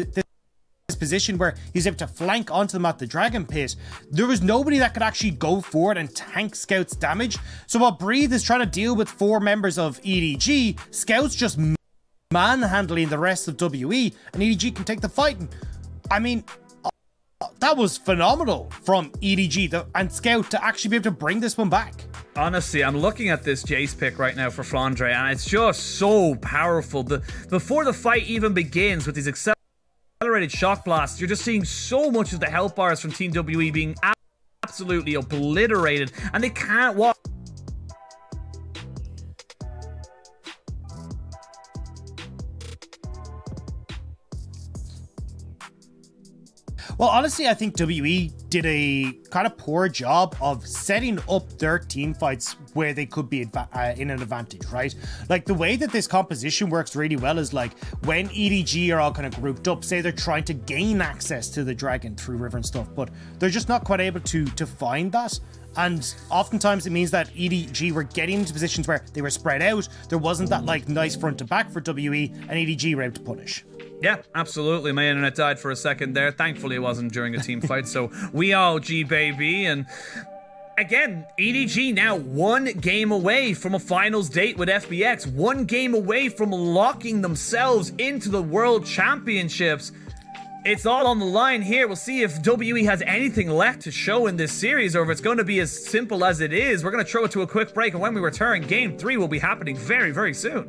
position where he's able to flank onto them at the Dragon Pit, there was nobody that could actually go forward and tank Scout's damage. So while Breathe is trying to deal with 4 members of EDG, Scout's just manhandling the rest of WE, and EDG can take the fight. And, I mean, that was phenomenal from EDG and Scout to actually be able to bring this one back. Honestly, I'm looking at this Jace pick right now for Flandre, and it's just so powerful. Before the fight even begins with these accelerated shock blasts, you're just seeing so much of the health bars from Team WE being absolutely obliterated, and they can't walk. Well, honestly, I think WE did a kind of poor job of setting up their team fights where they could be in an advantage, right? Like, the way that this composition works really well is like when EDG are all kind of grouped up, say they're trying to gain access to the dragon through river and stuff, but they're just not quite able to find that. And oftentimes it means that EDG were getting into positions where they were spread out. There wasn't that like nice front to back for WE, and EDG were able to punish. Yeah, absolutely. My internet died for a second there. Thankfully, it wasn't during a team fight, so we all G, baby. And again, EDG now 1 game away from a finals date with FBX. 1 game away from locking themselves into the World Championships. It's all on the line here. We'll see if WE has anything left to show in this series, or if it's going to be as simple as it is. We're going to throw it to a quick break, and when we return, Game 3 will be happening very, very soon.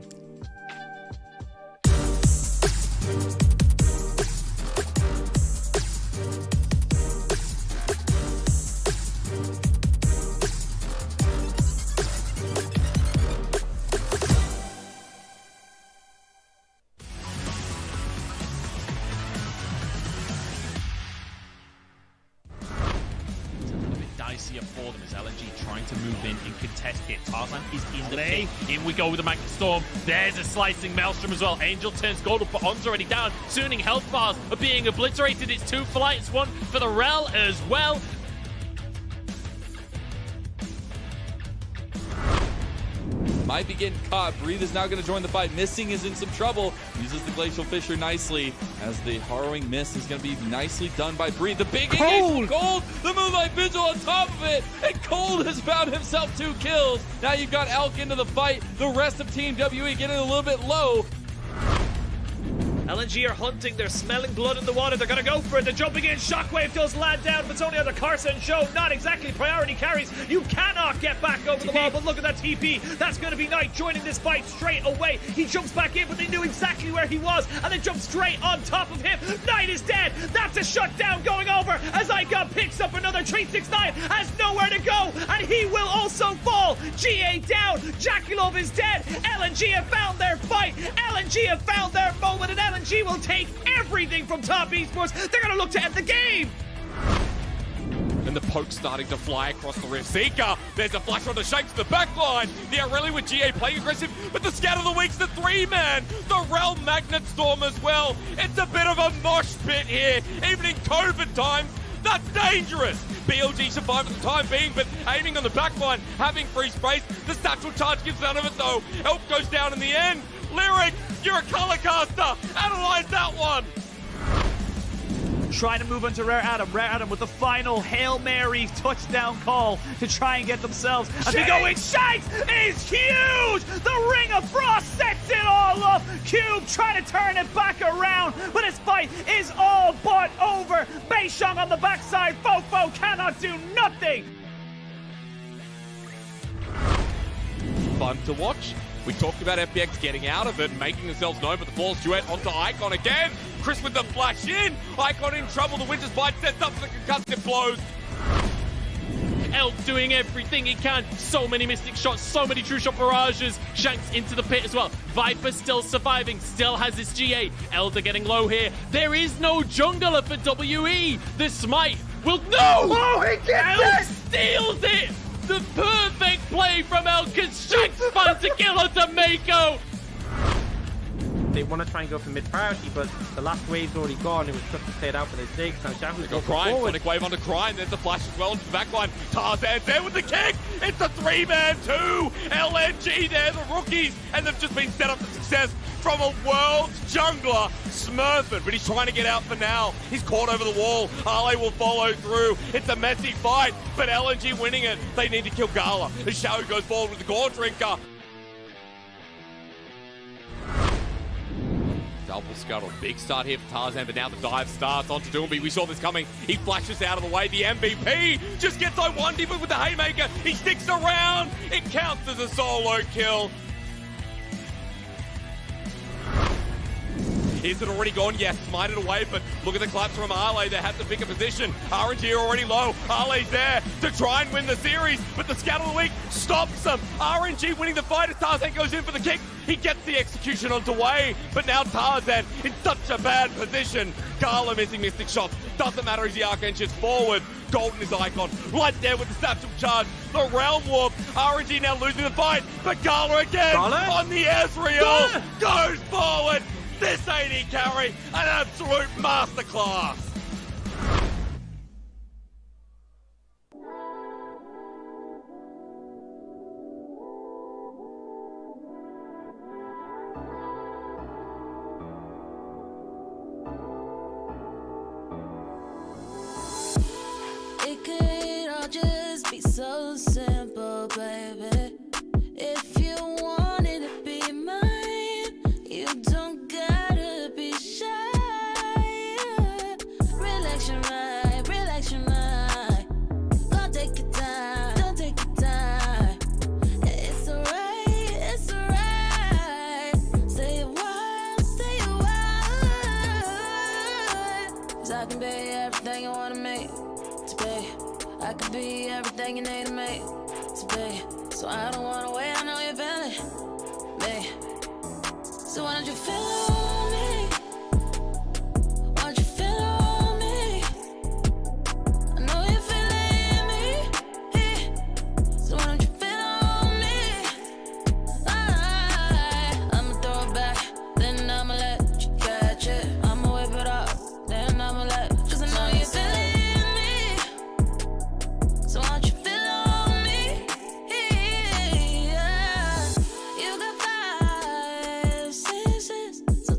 For them as LNG trying to move in and contest it. Tarzan is in the pit. In we go with the Magnet Storm. There's a slicing Maelstrom as well. Angel turns gold, but On's already down. Sooning health bars are being obliterated. It's 2 for Light, it's 1 for the Rel as well. Might be getting caught. Breathe is now going to join the fight. Missing is in some trouble. Uses the Glacial Fissure nicely as the Harrowing Mist is going to be nicely done by Breathe. The big engagement, Cold! The Moonlight Vigil on top of it! And Cold has found himself 2 kills. Now you've got Elk into the fight. The rest of Team WE getting a little bit low. LNG are hunting, they're smelling blood in the water, they're gonna go for it, they're jumping in, Shockwave does land down, but it's only on the Carson show, not exactly priority carries, you cannot get back over the wall, but look at that TP, that's gonna be Knight joining this fight straight away, he jumps back in, but they knew exactly where he was, and they jump straight on top of him, Knight is dead, that's a shutdown going over, as Icon picks up another 369, has nowhere to go, and he will also fall, GA down, Jaculov is dead, LNG have found their fight, LNG have found their moment, and LNG will take everything from Top Esports. They're going to look to end the game. The and the poke's starting to fly across the Rift. Seeker, there's a flash on the Shanks to the back line. The Aurelia with GA playing aggressive, but the scout of the week's the 3-man. The Realm Magnet Storm as well. It's a bit of a mosh pit here, even in COVID times. That's dangerous. BLG survived at the time being, but aiming on the back line, having free space. The satchel charge gives none of it though. Elf goes down in the end. Lyric, you're a color caster. Analyze that one. Trying to move into Rare Adam. Rare Adam with the final Hail Mary touchdown call to try and get themselves as we go in. Shanks is huge! The Ring of Frost sets it all up. Cube trying to turn it back around, but his fight is all but over. Beishong on the backside. Fofo cannot do nothing. Fun to watch. We talked about FPX getting out of it, making themselves known, but the ball's duet onto Icon again. Chris with the flash in. Icon in trouble. The Winter's Bite sets up for the concussive blows. Elf doing everything he can. So many Mystic shots, so many True Shot barrages. Shanks into the pit as well. Viper still surviving, still has his GA. Elder getting low here. There is no jungler for WE. The smite will... No! Oh, he gets Elf steals it! The perfect play from Elk, because Shanks finds a kill onto Mako. They want to try and go for mid priority, but the last wave's already gone. It was tough to stay it out for their digs. Now Shambles Go goes Crime, forward. Sonic Wave onto Crime, there's the flash as well into the backline. Tarzan's there with the kick, it's a 3-man too. LNG there, the rookies, and they've just been set up for success from a world jungler, Smurfing, but he's trying to get out for now. He's caught over the wall, Ale will follow through. It's a messy fight, but LNG winning it. They need to kill Gala as Shao goes forward with the Gore Drinker. Double scuttle, big start here for Tarzan, but now the dive starts onto Doomby. We saw this coming. He flashes out of the way. The MVP just gets I1'd with the Haymaker. He sticks around. It counts as a solo kill. Is it already gone? Yes, smite it away, but look at the collapse from Ale. They have to pick a position. RNG already low. Arley's there to try and win the series, but the scout of the week stops them. RNG winning the fight as Tarzan goes in for the kick. He gets the execution onto way, but now Tarzan in such a bad position. Gala missing Mystic shots. Doesn't matter as the Archangel forward. Golden is Icon. Right there with the satchel charge. The Realm Warp. RNG now losing the fight, but Gala again on the Ezreal. Goes forward. This AD carry, an absolute masterclass. It could all just be so simple, baby. If you wanted to be mine, you don't gotta be shy. Relax your mind, relax your mind. Don't take your time, don't take your time. It's alright, it's alright. Say it wild, say it wild. 'Cause I can be everything you wanna make to be. I could be everything you need to make to be. So I don't wanna wait, I know you're feeling me. So why don't you feel on me? Why don't you feel on me? I know you're feeling me. So why don't you feel on me? I'ma throw it back, then I'ma let you catch it. I'ma whip it up, then I'ma let you. 'Cause I know you're feeling me. So why don't you feel on me? Yeah. You got 5 senses, so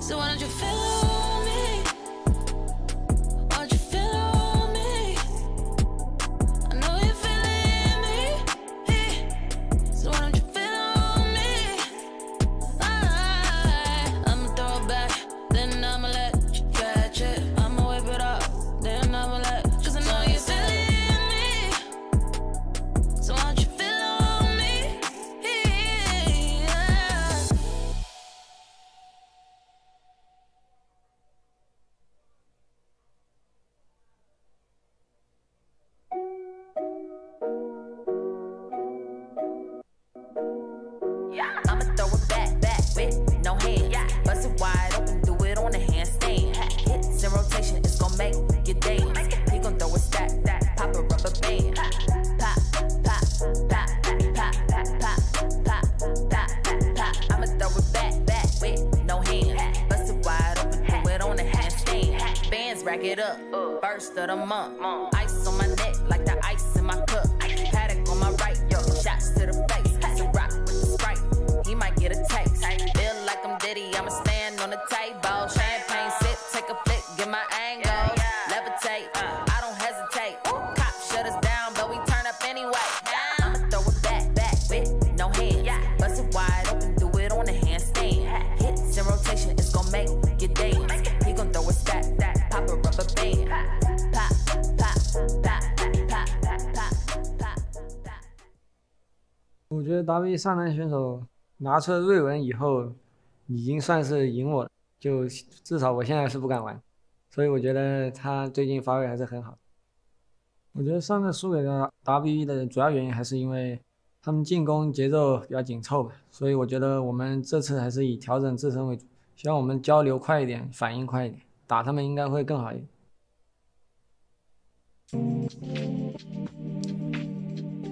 So why don't you feel on me? Why don't you feel on me? I know you're feeling me. So why don't you feel on me? I'ma throw it back, then I'ma let you catch it. I'ma whip it up, then I'ma let you. 'Cause I know you're feeling me. So why don't you feel on me? I'ma throw it back with no hand. Bust it wide open, do it on a handstand. Hits in rotation, it's gon' make you dance. He gon' throw a stack, pop a rubber band. Pop, pop, pop, pop, pop, pop, pop, pop. I'ma throw it back with no hand. Bust it wide open, do it on a handstand. Bands rack it up, first of the month. Ice on my neck like the ice in my cup. Paddock on my right, yo, shots to the face. Rock with the Sprite, he might get a taste. Feel like I'm Diddy, I'ma stand on the table. Champagne sip, take a flick, get my angle. Levitate, I don't hesitate. Cop shut us down, but we turn up anyway. I'ma throw it back with no hands. Bust it wide open, do it on a handstand. Hits in rotation, it's gon' make you dance. He gon' throw a stack, pop a rubber band. Pop, pop, pop, pop, pop, pop, pop. 我觉得 W 上单选手拿出了瑞文以后，已经算是赢我了，就至少我现在是不敢玩，所以我觉得他最近发挥还是很好。我觉得上次输给了 W 的主要原因还是因为他们进攻节奏比较紧凑吧，所以我觉得我们这次还是以调整自身为主，希望我们交流快一点，反应快一点，打他们应该会更好一点。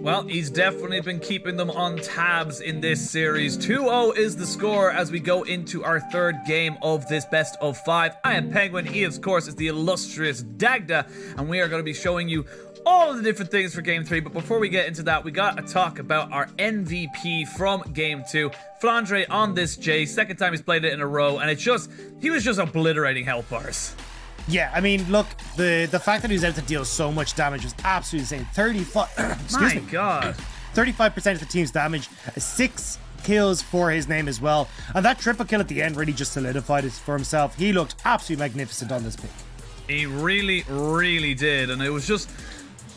Well, he's definitely been keeping them on tabs in this series. 2-0 is the score as we go into our third game of this best of 5. I am Penguin. He, of course, is the illustrious Dagda, and we are going to be showing you all of the different things for Game 3. But before we get into that, we got to talk about our MVP from Game 2. Flandre on this J. Second time he's played it in a row, and he was just obliterating health bars. Yeah, I mean, look, the fact that he was able to deal so much damage was absolutely insane. 35, God. 35% of the team's damage, 6 kills for his name as well. And that triple kill at the end really just solidified it for himself. He looked absolutely magnificent on this pick. He really, really did. And it was just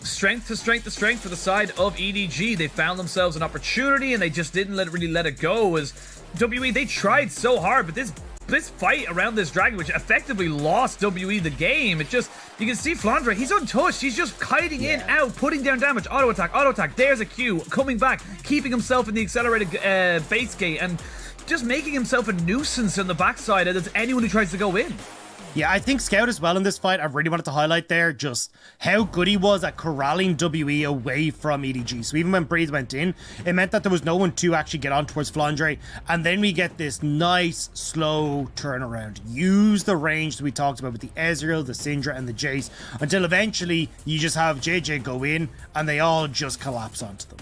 strength to strength to strength for the side of EDG. They found themselves an opportunity and they just didn't really let it go. As WE, they tried so hard, but this fight around this dragon, which effectively lost WE the game, you can see Flandre, he's untouched. He's just kiting in, out, putting down damage, auto attack. There's a Q, coming back, keeping himself in the accelerated base gate, and just making himself a nuisance on the backside against anyone who tries to go in. Yeah, I think Scout as well in this fight, I really wanted to highlight there just how good he was at corralling WE away from EDG. So even when Breeze went in, it meant that there was no one to actually get on towards Flandre. And then we get this nice, slow turnaround. Use the range that we talked about with the Ezreal, the Syndra, and the Jace, until eventually you just have JJ go in and they all just collapse onto them.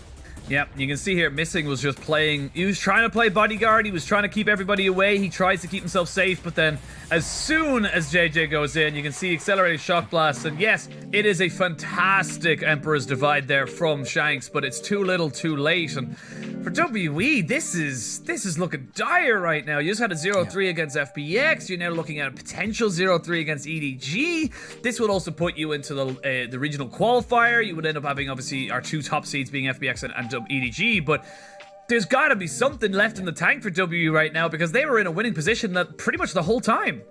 Yep, you can see here, Missing was just playing. He was trying to play bodyguard. He was trying to keep everybody away. He tries to keep himself safe, but then as soon as JJ goes in, you can see accelerated shock blast. And yes, it is a fantastic Emperor's Divide there from Shanks, but it's too little, too late. And for WE, this is looking dire right now. You just had a 0-3 against FPX. You're now looking at a potential 0-3 against EDG. This would also put you into the regional qualifier. You would end up having, obviously, our 2 top seeds being FPX and EDG, but there's got to be something left in the tank for WE right now because they were in a winning position that pretty much the whole time.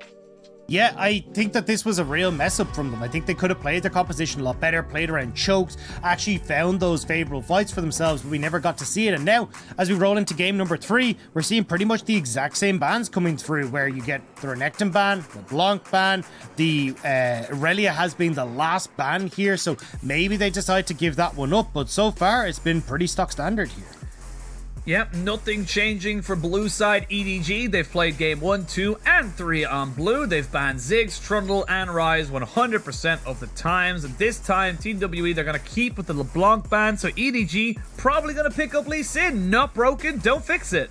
Yeah, I think that this was a real mess up from them. I think they could have played their composition a lot better, played around chokes, actually found those favorable fights for themselves, but we never got to see it. And now, as we roll into game number 3, we're seeing pretty much the exact same bans coming through, where you get the Renekton ban, the Blanc ban, the Irelia has been the last ban here, so maybe they decide to give that one up, but so far it's been pretty stock standard here. Yep, nothing changing for blue side EDG. They've played game 1, 2, and 3 on blue. They've banned Ziggs, Trundle, and Ryze 100% of the times. And this time, Team WE, they're going to keep with the LeBlanc ban. So EDG probably going to pick up Lee Sin. Not broken, don't fix it.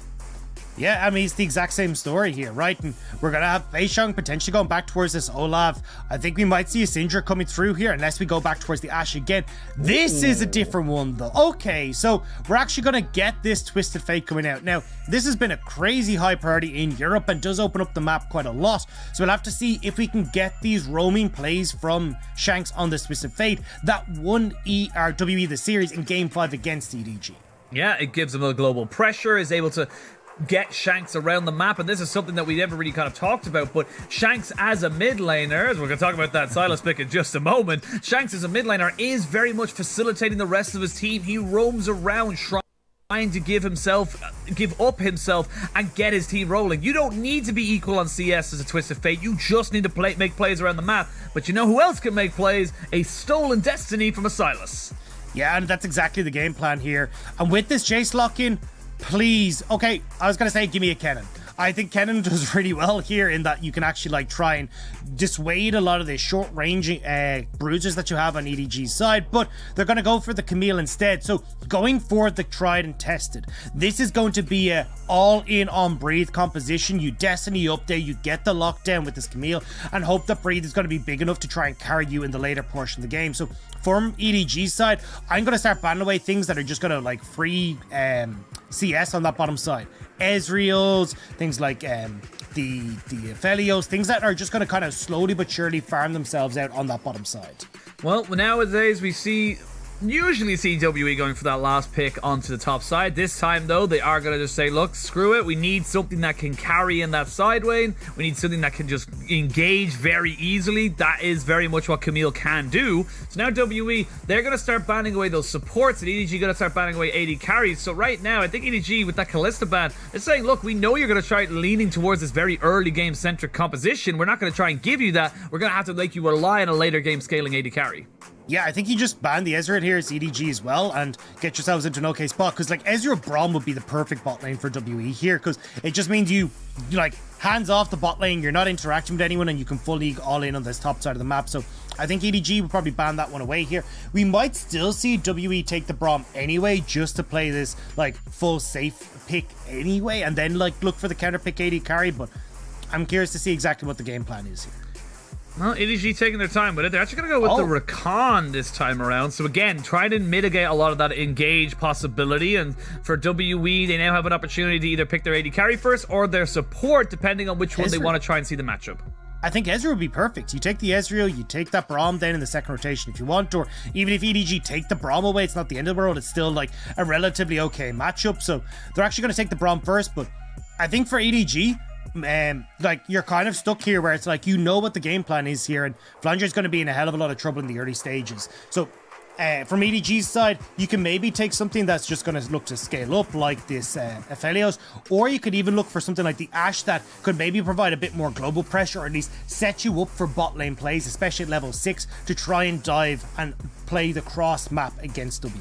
Yeah, I mean, it's the exact same story here, right? And we're going to have Feixiang potentially going back towards this Olaf. I think we might see a Syndra coming through here unless we go back towards the Ashe again. This is a different one, though. Okay, so we're actually going to get this Twisted Fate coming out. Now, this has been a crazy high priority in Europe and does open up the map quite a lot. So we'll have to see if we can get these roaming plays from Shanks on this Twisted Fate that won WE the series in Game 5 against EDG. Yeah, it gives him a global pressure, is able to get Shanks around the map, and this is something that we never really kind of talked about, but Shanks as a mid laner, as we're going to talk about that Silas pick in just a moment, Shanks as a mid laner is very much facilitating the rest of his team. He roams around trying to give up himself and get his team rolling. You don't need to be equal on CS as a Twisted Fate, you just need to make plays around the map. But you know who else can make plays? A stolen destiny from a Silas. Yeah, and that's exactly the game plan here. And with this Jace lock-in, please. Okay, I was going to say, give me a Kennen. I think Kennen does really well here in that you can actually like try and dissuade a lot of the short range bruisers that you have on EDG's side, but they're going to go for the Camille instead. So going for the tried and tested. This is going to be a all in on Breathe composition. You Destiny up there, you get the lockdown with this Camille and hope that Breathe is going to be big enough to try and carry you in the later portion of the game. So from EDG's side, I'm going to start banning away things that are just going to like free CS on that bottom side. Ezreal's, things like the Aphelios, things that are just going to kind of slowly but surely farm themselves out on that bottom side. Well, nowadays we usually see WE going for that last pick onto the top side. This time, though, they are going to just say, look, screw it. We need something that can carry in that side lane. We need something that can just engage very easily. That is very much what Camille can do. So now WE, they're going to start banning away those supports, and EDG going to start banning away AD carries. So right now, I think EDG with that Kalista ban is saying, look, we know you're going to try leaning towards this very early game-centric composition. We're not going to try and give you that. We're going to have to make you rely on a later game scaling AD carry. Yeah, I think you just ban the Ezreal here as EDG as well and get yourselves into an okay spot, because like Ezreal Braum would be the perfect bot lane for WE here, because it just means you like hands off the bot lane, you're not interacting with anyone, and you can fully all in on this top side of the map. So I think EDG would probably ban that one away here. We might still see WE take the Braum anyway, just to play this like full safe pick anyway, and then like look for the counter pick AD carry, but I'm curious to see exactly what the game plan is here. Well, EDG taking their time with it. They're actually going to go with the Rakan this time around. So again, try to mitigate a lot of that engage possibility. And for WE, they now have an opportunity to either pick their AD carry first or their support, depending on which one they want to try and see the matchup. I think Ezreal would be perfect. You take the Ezreal, you take that Braum then in the second rotation if you want, or even if EDG take the Braum away, it's not the end of the world. It's still like a relatively okay matchup. So they're actually going to take the Braum first, but I think for EDG, like you're kind of stuck here where it's like you know what the game plan is here, and Flandre's going to be in a hell of a lot of trouble in the early stages. So from EDG's side, you can maybe take something that's just going to look to scale up like this Aphelios, or you could even look for something like the Ashe that could maybe provide a bit more global pressure, or at least set you up for bot lane plays, especially at level 6, to try and dive and play the cross map against WE.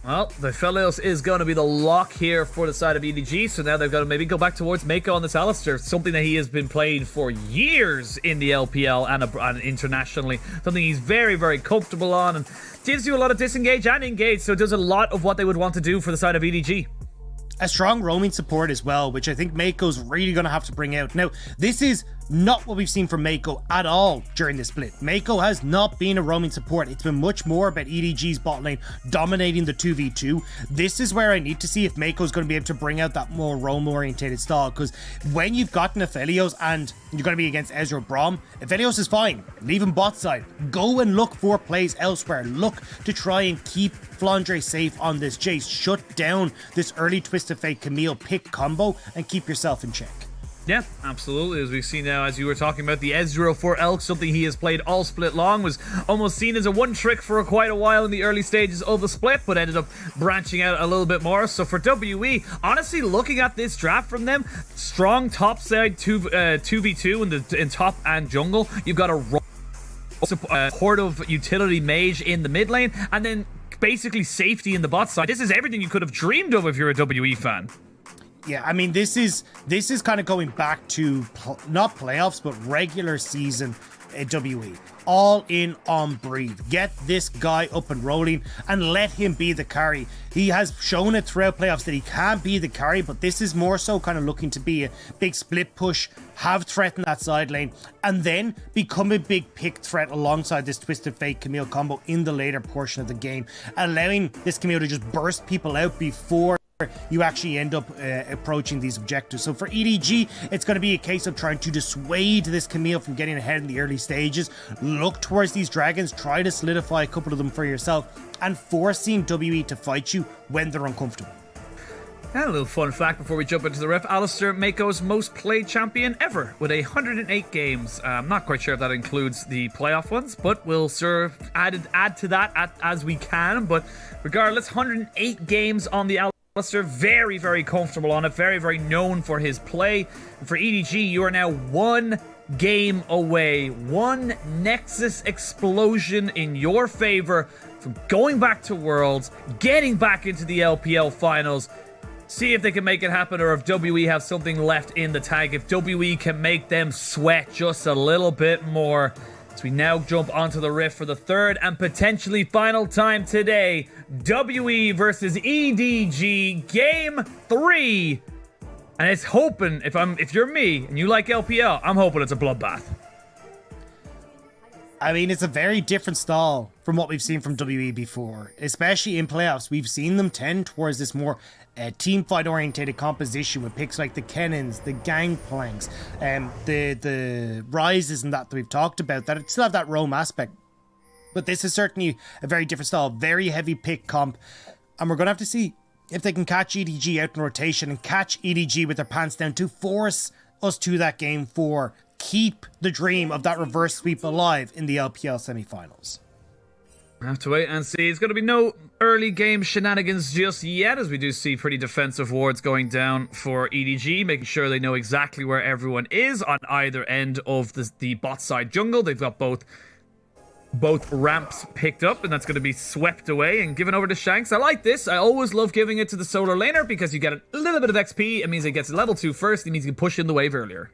Well, the Aphelios is going to be the lock here for the side of EDG, so now they've got to maybe go back towards Mako on this Alistar, something that he has been playing for years in the LPL and internationally, something he's very, very comfortable on, and gives you a lot of disengage and engage, so it does a lot of what they would want to do for the side of EDG. A strong roaming support as well, which I think Mako's really going to have to bring out. Now, this is not what we've seen from Mako at all during this split. Mako has not been a roaming support. It's been much more about EDG's bot lane dominating the 2v2. This is where I need to see if Mako's going to be able to bring out that more roam-orientated style, because when you've gotten Aphelios and you're going to be against Ezreal Braum, Aphelios is fine. Leave him bot side. Go and look for plays elsewhere. Look to try and keep Flandre safe on this Jace. Shut down this early Twisted Fate Camille pick combo and keep yourself in check. Yeah, absolutely. As we've seen now, as you were talking about, the Ezreal for Elk, something he has played all split long, was almost seen as a one trick for quite a while in the early stages of the split, but ended up branching out a little bit more. So for WE, honestly, looking at this draft from them, strong top side 2v2 in top and jungle. You've got a supportive utility mage in the mid lane, and then basically safety in the bot side. This is everything you could have dreamed of if you're a WE fan. Yeah, I mean, this is kind of going back to not playoffs, but regular season at WE. all in on Breathe. Get this guy up and rolling and let him be the carry. He has shown it throughout playoffs that he can be the carry, but this is more so kind of looking to be a big split push, have threat in that side lane, and then become a big pick threat alongside this Twisted Fate Camille combo in the later portion of the game, allowing this Camille to just burst people out before you actually end up approaching these objectives. So for EDG, it's going to be a case of trying to dissuade this Camille from getting ahead in the early stages. Look towards these dragons, try to solidify a couple of them for yourself, and forcing WE to fight you when they're uncomfortable. And a little fun fact before we jump into the ref: Alistair, Mako's most played champion ever with 108 games. I'm not quite sure if that includes the playoff ones, but we'll add to that as we can. But regardless, 108 games on the Alistair, very, very comfortable on it, very, very known for his play. And for EDG, you are now one game away, one Nexus explosion in your favor from going back to Worlds, getting back into the LPL finals. See if they can make it happen, or if WE have something left in the tank, if WE can make them sweat just a little bit more. So we now jump onto the rift for the third and potentially final time today. WE versus EDG, Game 3. And it's hoping, if you're me and you like LPL, I'm hoping it's a bloodbath. I mean, it's a very different style from what we've seen from WE before, especially in playoffs. We've seen them tend towards this more team fight orientated composition with picks like the Kennons, the Gangplanks, the Rises and that we've talked about, that still have that roam aspect. But this is certainly a very different style, very heavy pick comp, and we're going to have to see if they can catch EDG out in rotation and catch EDG with their pants down to force us to that game 4. Keep the dream of that reverse sweep alive in the LPL semi-finals. I have to wait and see. It's going to be no early game shenanigans just yet, as we do see pretty defensive wards going down for EDG, making sure they know exactly where everyone is on either end of the bot side jungle. They've got both ramps picked up, and that's going to be swept away and given over to Shanks. I like this. I always love giving it to the solar laner because you get a little bit of XP. It means it gets level 2 first. It means you can push in the wave earlier.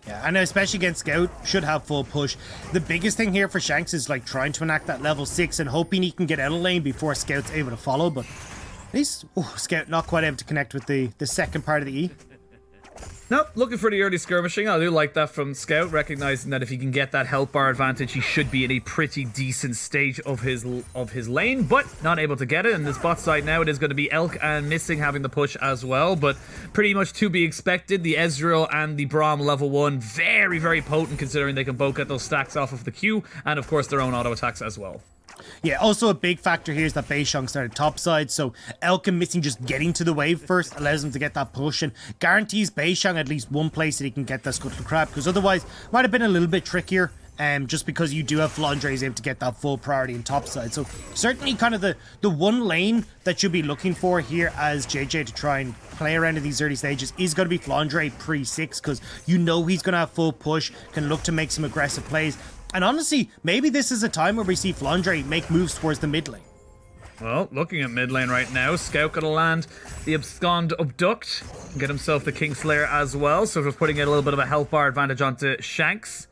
Yeah, and especially against Scout, should have full push. The biggest thing here for Shanks is like trying to enact that level 6 and hoping he can get out of lane before Scout's able to follow, but at least Scout not quite able to connect with the second part of the E. Nope, looking for the early skirmishing. I do like that from Scout, recognizing that if he can get that health bar advantage, he should be in a pretty decent stage of his lane, but not able to get it. And this bot side now, it is going to be Elk and Missing having the push as well, but pretty much to be expected. The Ezreal and the Braum level 1, very, very potent considering they can both get those stacks off of the Q, and of course their own auto attacks as well. Yeah, also a big factor here is that Beishang started topside, so Elk and Missing just getting to the wave first allows him to get that push and guarantees Beishang at least one place that he can get that Scuttle Crab, because otherwise might have been a little bit trickier, just because you do have Flandre's able to get that full priority in topside. So certainly kind of the one lane that you'll be looking for here as JJ to try and play around in these early stages is going to be Flandre pre-6, because you know he's going to have full push, can look to make some aggressive plays. And honestly, maybe this is a time where we see Flandre make moves towards the mid lane. Well, looking at mid lane right now, Scout gonna land the Abscond Abduct and get himself the Kingslayer as well, so just putting a little bit of a health bar advantage onto Shanks.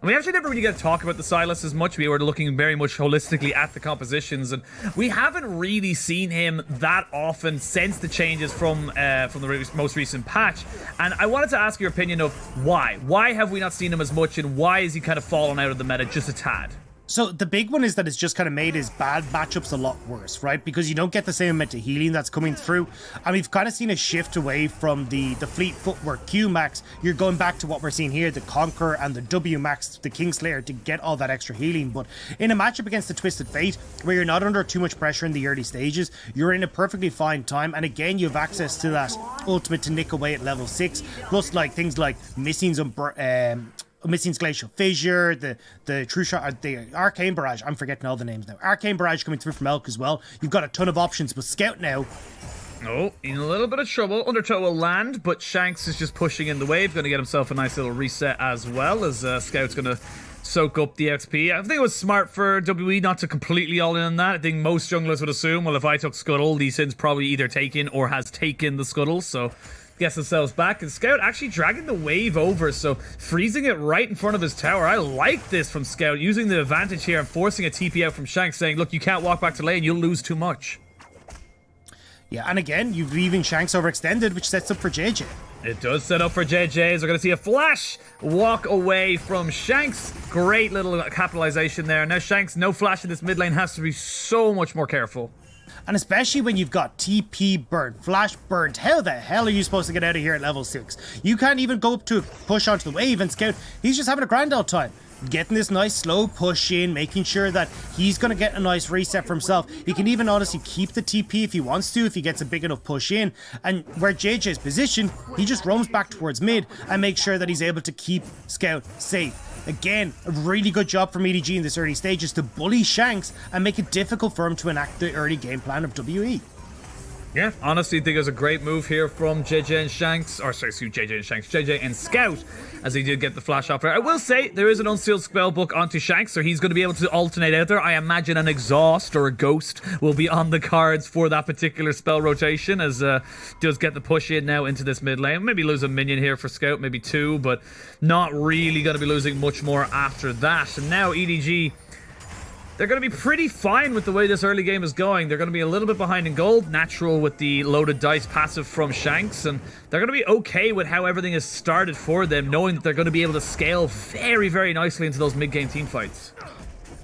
And we actually never really get to talk about the Silas as much. We were looking very much holistically at the compositions, and we haven't really seen him that often since the changes from the most recent patch. And I wanted to ask your opinion of why. Why have we not seen him as much, and why is he kind of fallen out of the meta just a tad? So the big one is that it's just kind of made his bad matchups a lot worse, right? Because you don't get the same amount of healing that's coming through. And we've kind of seen a shift away from the Fleet Footwork Q max. You're going back to what we're seeing here, the Conqueror and the W max, the Kingslayer, to get all that extra healing. But in a matchup against the Twisted Fate, where you're not under too much pressure in the early stages, you're in a perfectly fine time. And again, you have access to that ultimate to nick away at level 6. Plus like things like Missing's Glacial Fissure, the True Shot, the Arcane Barrage. I'm forgetting all the names now. Arcane Barrage coming through from Elk as well. You've got a ton of options, but Scout now. Oh, in a little bit of trouble. Undertow will land, but Shanks is just pushing in the wave. Going to get himself a nice little reset as well, as Scout's going to soak up the XP. I think it was smart for WE not to completely all in on that. I think most junglers would assume, well, if I took Scuttle, Lee Sin's probably either taken or has taken the Scuttle, so gets themselves back, and Scout actually dragging the wave over, so freezing it right in front of his tower. I like this from Scout, using the advantage here and forcing a TP out from Shanks, saying, look, you can't walk back to lane, you'll lose too much. Yeah, and again, you're leaving Shanks overextended, which sets up for JJ. It does set up for JJ's. We're going to see a flash walk away from Shanks. Great little capitalization there. Now Shanks, no flash in this mid lane, has to be so much more careful. And especially when you've got TP burnt, flash burnt. How the hell are you supposed to get out of here at level 6? You can't even go up to push onto the wave, and Scout, he's just having a grand old time. Getting this nice slow push in, making sure that he's going to get a nice reset for himself. He can even honestly keep the TP if he wants to, if he gets a big enough push in. And where JJ's positioned, he just roams back towards mid and makes sure that he's able to keep Scout safe. Again, a really good job from EDG in this early stages to bully Shanks and make it difficult for him to enact the early game plan of WE. Yeah, honestly, I think it was a great move here from JJ and Shanks. Or, sorry, excuse JJ and Shanks. JJ and Scout, as he did get the flash off there. I will say, there is an unsealed spellbook onto Shanks, so he's going to be able to alternate out there. I imagine an exhaust or a ghost will be on the cards for that particular spell rotation, as does get the push in now into this mid lane. Maybe lose a minion here for Scout, maybe 2, but not really going to be losing much more after that. And now EDG, they're going to be pretty fine with the way this early game is going. They're going to be a little bit behind in gold, natural with the loaded dice passive from Shanks, and they're going to be okay with how everything has started for them, knowing that they're going to be able to scale very, very nicely into those mid-game team fights.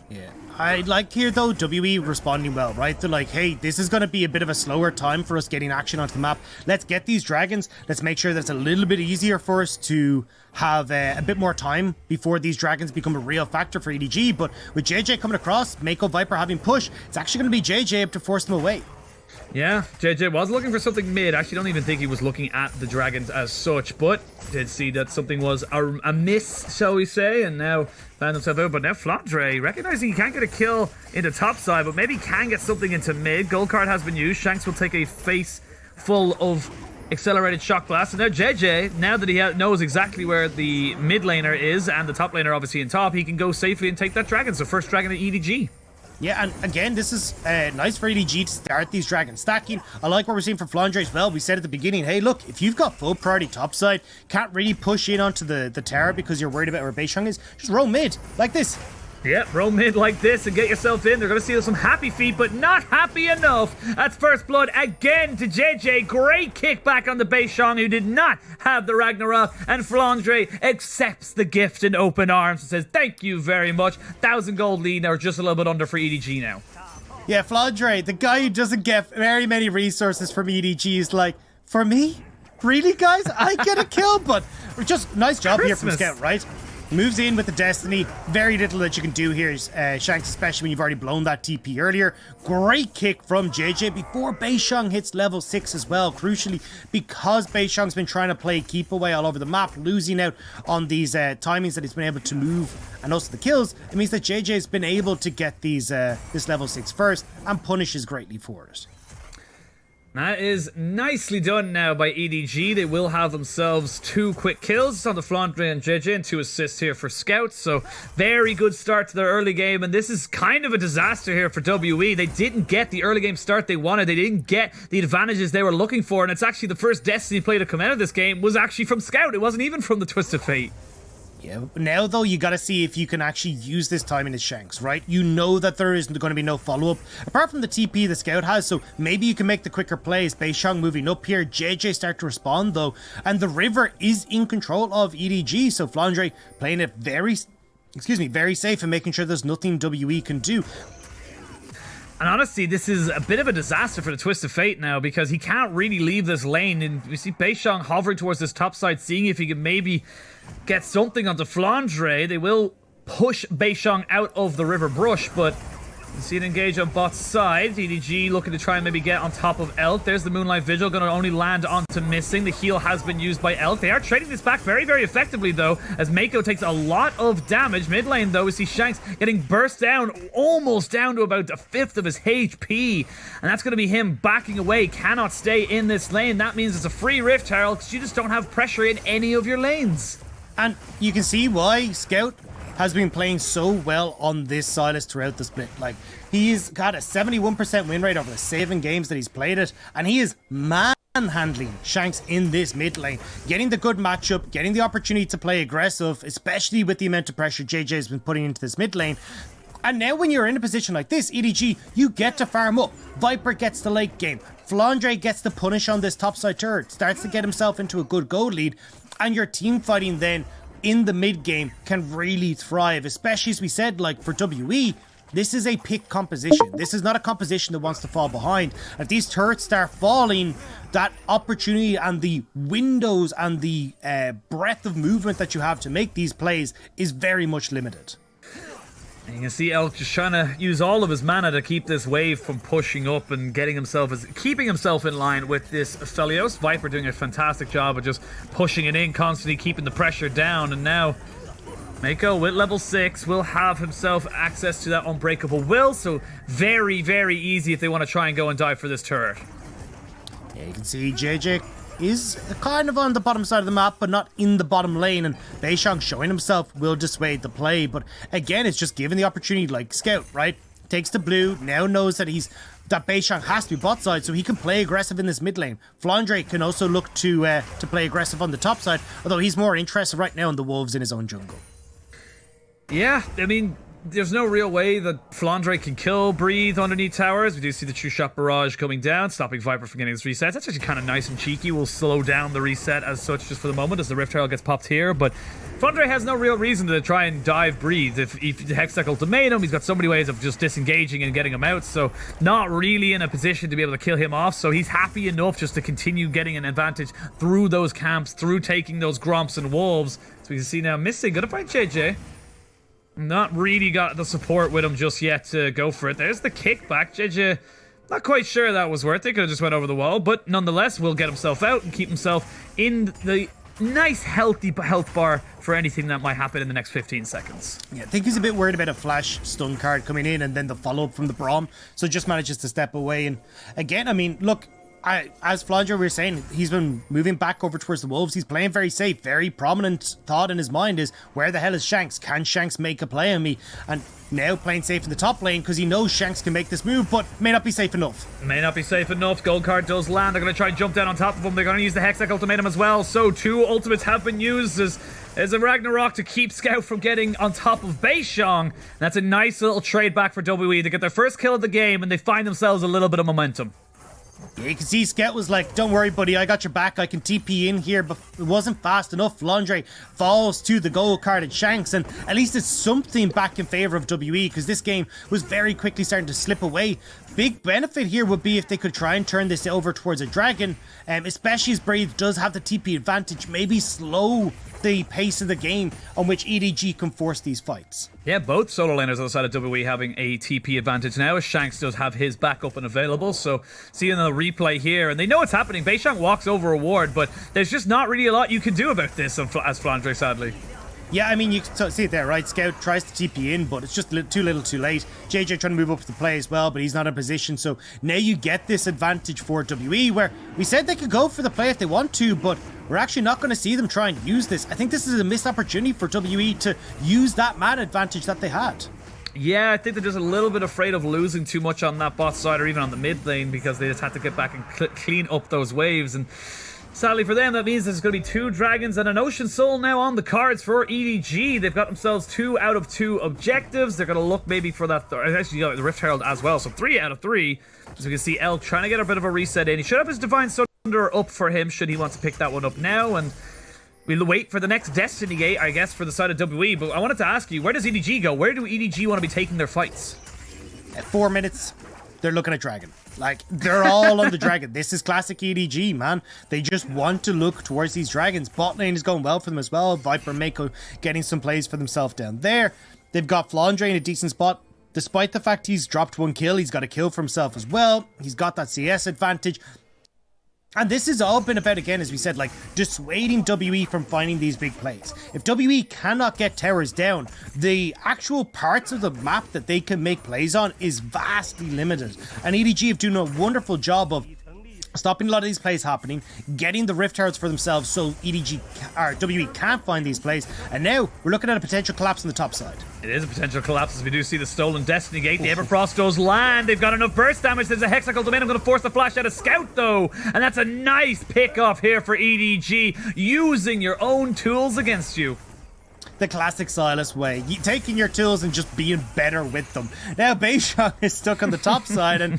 Yeah. I like here though, WE responding well, right? They're like, hey, this is going to be a bit of a slower time for us getting action onto the map. Let's get these dragons. Let's make sure that it's a little bit easier for us to have a bit more time before these dragons become a real factor for EDG. But with JJ coming across, Mako Viper having push, it's actually going to be JJ up to force them away. Yeah, JJ was looking for something mid. Actually, don't even think he was looking at the dragons as such, but did see that something was a miss, shall we say, and now found himself out. But now Flandre, recognizing he can't get a kill into top side, but maybe can get something into mid. Gold card has been used. Shanks will take a face full of accelerated shock blast. And now JJ, now that he knows exactly where the mid laner is and the top laner obviously in top, he can go safely and take that dragon. So first dragon at EDG. Yeah, and again, this is nice for EDG to start these dragons stacking. I like what we're seeing from Flandre as well. We said at the beginning, hey, look, if you've got full priority topside, can't really push in onto the tower because you're worried about where Beishang is, just roam mid, like this. Yeah, roll mid like this and get yourself in. They're going to see some happy feet, but not happy enough. That's first blood again to JJ. Great kickback on the Beishang, who did not have the Ragnarok. And Flandre accepts the gift in open arms and says, thank you very much. 1,000 gold lead, or just a little bit under for EDG now. Yeah, Flandre, the guy who doesn't get very many resources from EDG is like, for me? Really, guys? I get a kill, but just nice job here from Scout, right? Moves in with the Destiny. Very little that you can do here, Shanks, especially when you've already blown that TP earlier. Great kick from JJ before Beishang hits level 6 as well. Crucially, because Beishang's been trying to play keep away all over the map, losing out on these timings that he's been able to move and also the kills, it means that JJ's been able to get these this level 6 first and punishes greatly for it. That is nicely done now by EDG. They will have themselves 2 quick kills on the Flandre and JJ and 2 assists here for Scouts. So very good start to their early game, and this is kind of a disaster here for WE. They didn't get the early game start they wanted. They didn't get the advantages they were looking for, and it's actually the first Destiny play to come out of this game was actually from Scout. It wasn't even from the Twisted Fate. Yeah, now though, you gotta see if you can actually use this time in his Shanks, right? You know that there isn't going to be no follow-up, apart from the TP the Scout has, so maybe you can make the quicker plays. Beishang moving up here, JJ start to respond though, and the river is in control of EDG, so Flandre playing it very safe and making sure there's nothing WE can do. And honestly, this is a bit of a disaster for the Twist of Fate now, because he can't really leave this lane. And we see Beishang hovering towards this top side, seeing if he can maybe get something onto Flandre. They will push Beishang out of the river brush, but you see it engage on bot's side. EDG looking to try and maybe get on top of Elk. There's the Moonlight Vigil, going to only land onto Missing. The heal has been used by Elk. They are trading this back very, very effectively, though, as Mako takes a lot of damage. Mid lane, though, we see Shanks getting burst down, almost down to about a fifth of his HP. And that's going to be him backing away. Cannot stay in this lane. That means it's a free Rift Herald, because you just don't have pressure in any of your lanes. And you can see why Scout has been playing so well on this Silas throughout the split. Like, he's got a 71% win rate over the 7 games that he's played it, and he is mad handling Shanks in this mid lane, getting the good matchup, getting the opportunity to play aggressive, especially with the amount of pressure JJ has been putting into this mid lane. And now when you're in a position like this, EDG, you get to farm up. Viper gets the late game. Flandre gets the punish on this topside turret, starts to get himself into a good gold lead, and your team fighting then in the mid game can really thrive, especially as we said, like for WE, this is a pick composition. This is not a composition that wants to fall behind. If these turrets start falling, that opportunity and the windows and the breadth of movement that you have to make these plays is very much limited. And you can see Elk just trying to use all of his mana to keep this wave from pushing up and getting himself, keeping himself in line with this Aphelios. Viper doing a fantastic job of just pushing it in, constantly keeping the pressure down. And now Mako with level 6 will have himself access to that unbreakable will. So very, very easy if they want to try and go and dive for this turret. Yeah, you can see JJ is kind of on the bottom side of the map, but not in the bottom lane, and Beishang showing himself will dissuade the play. But again, it's just given the opportunity, like Scout, right? Takes the blue, now knows that Beishang has to be bot side, so he can play aggressive in this mid lane. Flandre can also look to play aggressive on the top side, although he's more interested right now in the wolves in his own jungle. Yeah, I mean, there's no real way that Flandre can kill Breathe underneath towers. We do see the True Shot Barrage coming down, stopping Viper from getting his reset. That's actually kind of nice and cheeky. We'll slow down the reset as such just for the moment as the Rift Herald gets popped here. But Flandre has no real reason to try and dive Breathe. If the Hextech ultimatum, he's got so many ways of just disengaging and getting him out. So not really in a position to be able to kill him off. So he's happy enough just to continue getting an advantage through those camps, through taking those Gromps and Wolves. So we can see now Missing. Gonna fight JJ. Not really got the support with him just yet to go for it. There's the kickback. JJ, not quite sure that was worth it. Could have just went over the wall. But nonetheless, will get himself out and keep himself in the nice, healthy health bar for anything that might happen in the next 15 seconds. Yeah, I think he's a bit worried about a flash stun card coming in and then the follow-up from the Braum. So just manages to step away. And again, I mean, look, as Flandre, we were saying, he's been moving back over towards the Wolves. He's playing very safe. Very prominent thought in his mind is, where the hell is Shanks? Can Shanks make a play on me? And now playing safe in the top lane because he knows Shanks can make this move, but may not be safe enough. May not be safe enough. Gold card does land. They're going to try and jump down on top of him. They're going to use the Hextech ultimatum as well. So 2 ultimates have been used as a Ragnarok to keep Scout from getting on top of Beishang. That's a nice little trade back for WE. They get their first kill of the game and they find themselves a little bit of momentum. Yeah, you can see Scout was like, don't worry, buddy, I got your back. I can TP in here, but it wasn't fast enough. Flandre falls to the gold card at Shanks, and at least it's something back in favor of WE, because this game was very quickly starting to slip away. Big benefit here would be if they could try and turn this over towards a dragon, especially as Breathe does have the TP advantage, maybe slow the pace of the game on which EDG can force these fights. Yeah, both solo laners on the side of WE having a TP advantage now, as Shanks does have his backup and available. So seeing the replay here, and they know what's happening. Beishang walks over a ward, but there's just not really a lot you can do about this as Flandre, sadly. Yeah, I mean, you can see it there, right? Scout tries to TP in, but it's just too little too late. JJ trying to move up to the play as well, but he's not in position. So now you get this advantage for WE, where we said they could go for the play if they want to, but we're actually not going to see them try and use this. I think this is a missed opportunity for WE to use that man advantage that they had. Yeah, I think they're just a little bit afraid of losing too much on that bot side or even on the mid lane, because they just had to get back and clean up those waves. And sadly for them, that means there's going to be 2 dragons and an Ocean Soul now on the cards for EDG. They've got themselves 2 out of 2 objectives. They're going to look maybe for that, actually the Rift Herald as well, so 3 out of 3. As we can see, Elk trying to get a bit of a reset in. He should have his Divine Sunder up for him, should he want to pick that one up now. And we'll wait for the next Destiny Gate, I guess, for the side of WE. But I wanted to ask you, where does EDG go? Where do EDG want to be taking their fights? At 4 minutes, they're looking at Dragon. Like, they're all on the Dragon. This is classic EDG, man. They just want to look towards these Dragons. Bot lane is going well for them as well. Viper and Mako getting some plays for themselves down there. They've got Flandre in a decent spot. Despite the fact he's dropped 1 kill, he's got a kill for himself as well. He's got that CS advantage. And this has all been about, again, as we said, like, dissuading WE from finding these big plays. If WE cannot get towers down, the actual parts of the map that they can make plays on is vastly limited. And EDG have done a wonderful job of stopping a lot of these plays happening, getting the Rift Heralds for themselves so EDG or WE can't find these plays, and now we're looking at a potential collapse on the top side. It is a potential collapse as we do see the stolen Destiny Gate. The Everfrost does land. They've got enough burst damage. There's a Hexacle Domain. I'm going to force the flash out of Scout though, and that's a nice pick off here for EDG, using your own tools against you. The classic Silas way, taking your tools and just being better with them. Now Beishang is stuck on the top side and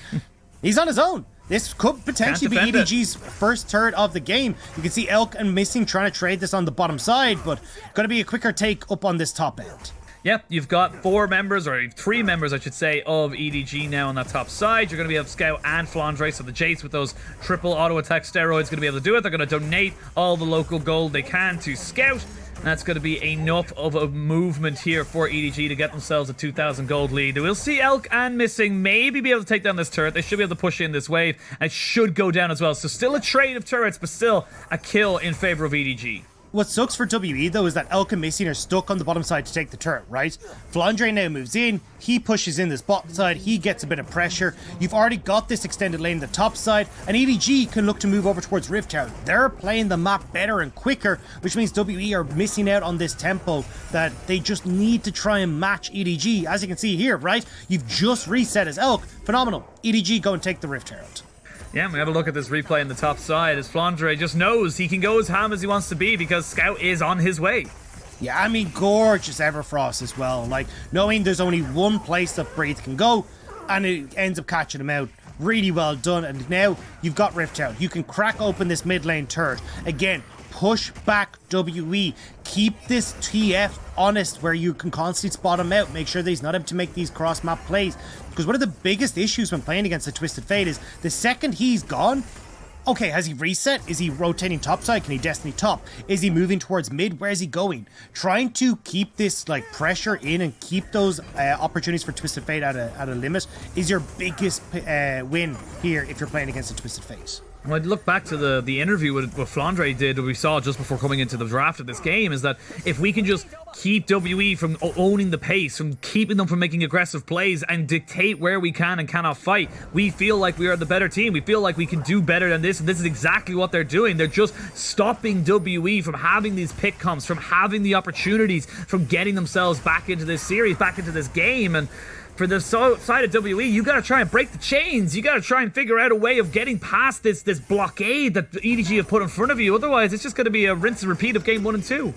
he's on his own. This could potentially be EDG's first turret of the game. You can see Elk and Missing trying to trade this on the bottom side, but going to be a quicker take up on this top end. Yep, you've got 4 members, or 3 members, I should say, of EDG now on that top side. You're going to be able to Scout and Flandre, so the Jace with those triple auto attack steroids going to be able to do it. They're going to donate all the local gold they can to Scout. That's going to be enough of a movement here for EDG to get themselves a 2,000 gold lead. We'll see Elk and Missing maybe be able to take down this turret. They should be able to push in this wave and should go down as well. So still a trade of turrets, but still a kill in favor of EDG. What sucks for WE though is that Elk and Missing are stuck on the bottom side to take the turret, right? Flandre now moves in, he pushes in this bottom side, he gets a bit of pressure. You've already got this extended lane the top side, and EDG can look to move over towards Rift Tower. They're playing the map better and quicker, which means WE are missing out on this tempo that they just need to try and match EDG. As you can see here, right? You've just reset as Elk. Phenomenal. EDG go and take the Rift Herald. Yeah, we have a look at this replay on the top side as Flandre just knows he can go as ham as he wants to be because Scout is on his way. Yeah, I mean, gorgeous Everfrost as well. Like, knowing there's only one place that Breathe can go, and it ends up catching him out. Really well done. And now you've got Rift out. You can crack open this mid lane turret. Again, push back WE. Keep this TF honest where you can constantly spot him out. Make sure that he's not able to make these cross map plays. Because one of the biggest issues when playing against the Twisted Fate is the second he's gone, okay, has he reset? Is he rotating topside? Can he Destiny top? Is he moving towards mid? Where is he going? Trying to keep this like pressure in and keep those opportunities for Twisted Fate at a limit is your biggest win here if you're playing against the Twisted Fate. Well, I'd look back to the interview what Flandre did, what we saw just before coming into the draft of this game, is that if we can just keep WE from owning the pace, from keeping them from making aggressive plays and dictate where we can and cannot fight, we feel like we are the better team. We feel like we can do better than this, and this is exactly what they're doing. They're just stopping WE from having these pick comps, from having the opportunities, from getting themselves back into this series, back into this game. And for the side of WE, you got to try and break the chains. You got to try and figure out a way of getting past this blockade that EDG have put in front of you. Otherwise, it's just going to be a rinse and repeat of game 1 and 2.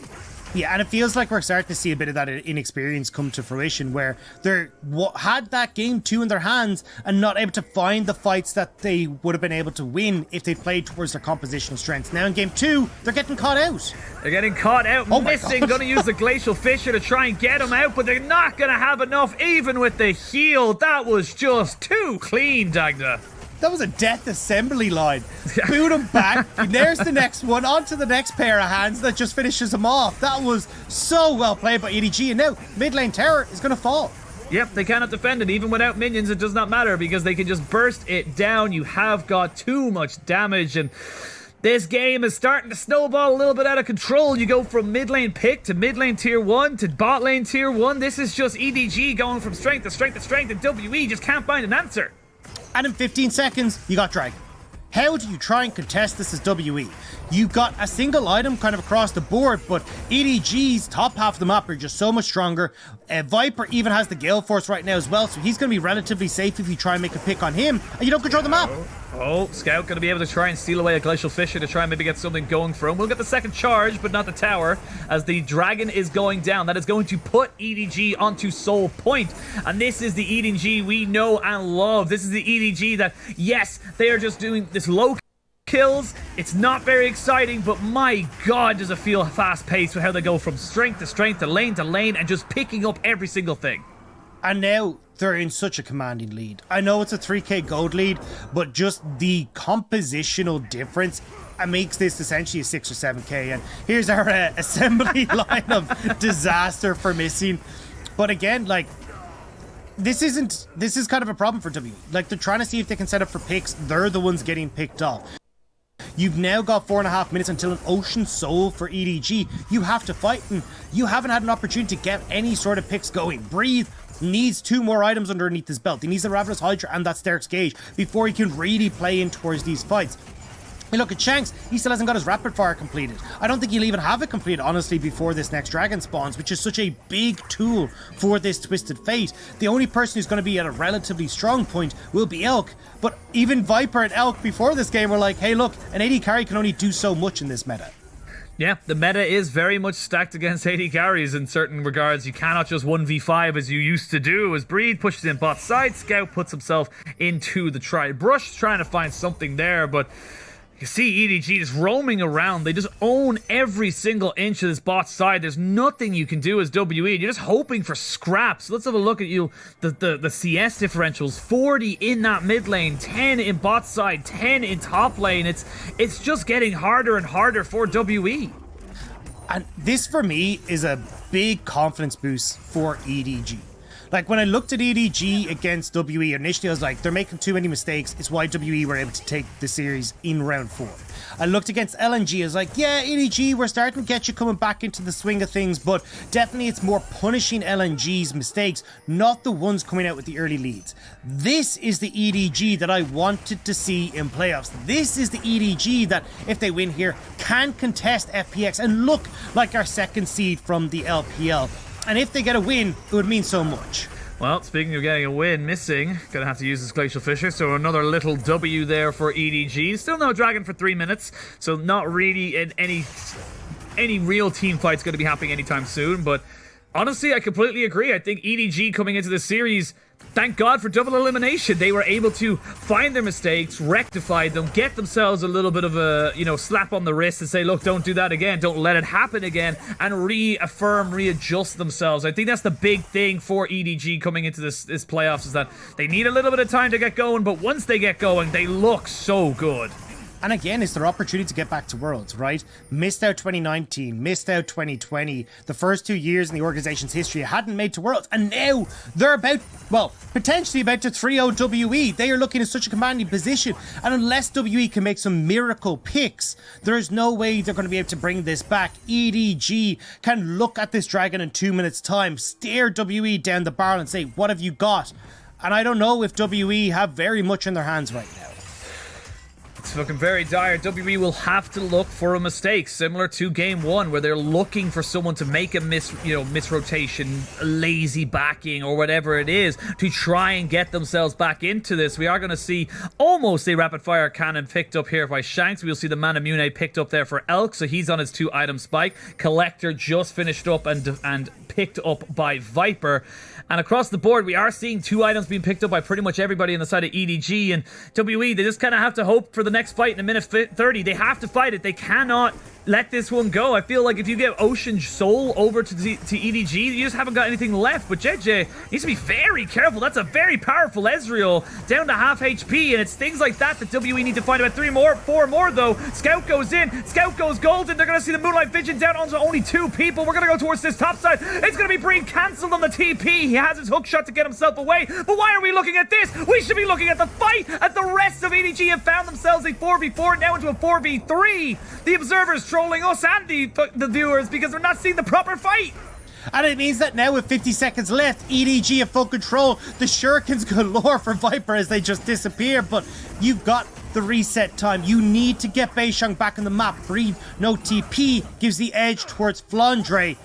Yeah, and it feels like we're starting to see a bit of that inexperience come to fruition, where they had that game 2 in their hands and not able to find the fights that they would have been able to win if they played towards their compositional strengths. Now in game 2, they're getting caught out. They're getting caught out. Oh Missing, going to use the Glacial Fissure to try and get them out, but they're not going to have enough even with the heal. That was just too clean, Dagda. That was a death assembly line. Boot him back. There's the next one. On to the next pair of hands that just finishes him off. That was so well played by EDG. And now mid lane tower is going to fall. Yep, they cannot defend it. Even without minions, it does not matter because they can just burst it down. You have got too much damage, and this game is starting to snowball a little bit out of control. You go from mid lane pick to mid lane tier 1 to bot lane tier 1. This is just EDG going from strength to strength to strength, and WE just can't find an answer. And in 15 seconds, you got Dragon. How do you try and contest this as WE? You got a single item kind of across the board, but EDG's top half of the map are just so much stronger. Viper even has the Gale Force right now as well, so he's going to be relatively safe if you try and make a pick on him, and you don't control the map. Oh, Scout going to be able to try and steal away a Glacial Fissure to try and maybe get something going for him. We'll get the second charge, but not the tower, as the Dragon is going down. That is going to put EDG onto Soul Point, and this is the EDG we know and love. This is the EDG that, yes, they are just doing this low kills. It's not very exciting, but my god, does it feel fast-paced with how they go from strength to lane, and just picking up every single thing. And now they're in such a commanding lead. I know it's a 3k gold lead, but just the compositional difference makes this essentially a 6 or 7k. And here's our assembly line of disaster for Missing. But again, like, this is kind of a problem for W. Like, they're trying to see if they can set up for picks. They're the ones getting picked off. You've now got 4.5 minutes until an Ocean Soul for EDG. You have to fight, and you haven't had an opportunity to get any sort of picks going. Breathe needs 2 more items underneath his belt. He needs the Ravenous Hydra and that Sterk's Gauge before he can really play in towards these fights. Hey, look at Shanks, he still hasn't got his rapid fire completed. I don't think he'll even have it completed, honestly, before this next dragon spawns, which is such a big tool for this Twisted Fate. The only person who's going to be at a relatively strong point will be Elk, but even Viper and Elk before this game were like, hey look, an AD carry can only do so much in this meta. Yeah, the meta is very much stacked against AD carries in certain regards. You cannot just 1v5 as you used to do. As Breed pushes in bot side, Scout puts himself into the try. Brush trying to find something there, but you see EDG just roaming around. They just own every single inch of this bot side. There's nothing you can do as WE. You're just hoping for scraps. Let's have a look at the CS differentials. 40 in that mid lane, 10 in bot side, 10 in top lane. It's just getting harder and harder for WE. And this, for me, is a big confidence boost for EDG. Like, when I looked at EDG against WE, initially I was like, they're making too many mistakes. It's why WE were able to take the series in round 4. I looked against LNG, I was like, yeah, EDG, we're starting to get you coming back into the swing of things, but definitely it's more punishing LNG's mistakes, not the ones coming out with the early leads. This is the EDG that I wanted to see in playoffs. This is the EDG that, if they win here, can contest FPX and look like our second seed from the LPL. And if they get a win, it would mean so much. Well, speaking of getting a win, Missing gonna have to use his Glacial Fissure, so another little W there for EDG. Still no Dragon for 3 minutes, so not really in any real team fight's gonna be happening anytime soon, but honestly, I completely agree. I think EDG coming into this series, thank God for double elimination. They were able to find their mistakes, rectify them, get themselves a little bit of a, slap on the wrist and say, look, don't do that again, don't let it happen again, and readjust themselves. I think that's the big thing for EDG coming into this playoffs, is that they need a little bit of time to get going, but once they get going, they look so good. And again, it's their opportunity to get back to Worlds, right? Missed out 2019, missed out 2020. The first 2 years in the organization's history hadn't made to Worlds. And now they're potentially about to 3-0 WE. They are looking at such a commanding position. And unless WE can make some miracle picks, there's no way they're going to be able to bring this back. EDG can look at this dragon in 2 minutes' time, stare WE down the barrel and say, what have you got? And I don't know if WE have very much in their hands right now. It's looking very dire. WE will have to look for a mistake, similar to game 1, where they're looking for someone to make a miss rotation, lazy backing, or whatever it is, to try and get themselves back into this. We are going to see almost a rapid fire cannon picked up here by Shanks. We'll see the Manamune picked up there for Elk, so he's on his 2-item spike. Collector just finished up and picked up by Viper. And across the board, we are seeing 2 items being picked up by pretty much everybody on the side of EDG. And WE, they just kind of have to hope for the next fight in a minute 30. They have to fight it. They cannot let this one go. I feel like if you give Ocean Soul over to EDG, you just haven't got anything left. But JJ needs to be very careful. That's a very powerful Ezreal, down to half HP, and it's things like that WE need to find. About 4 more though. Scout goes in, Scout goes golden. They're going to see the Moonlight Vision down onto only 2 people. We're going to go towards this top side. It's going to be Breen cancelled on the TP. He has his hook shot to get himself away. But why are we looking at this? We should be looking at the fight, as the rest of EDG have found themselves a 4v4, now into a 4v3. The observers trolling us and the viewers because they're not seeing the proper fight. And it means that now with 50 seconds left, EDG have full control. The shurikens galore for Viper as they just disappear, but you've got the reset time. You need to get Beishang back on the map. Breathe, no TP, gives the edge towards Flandre.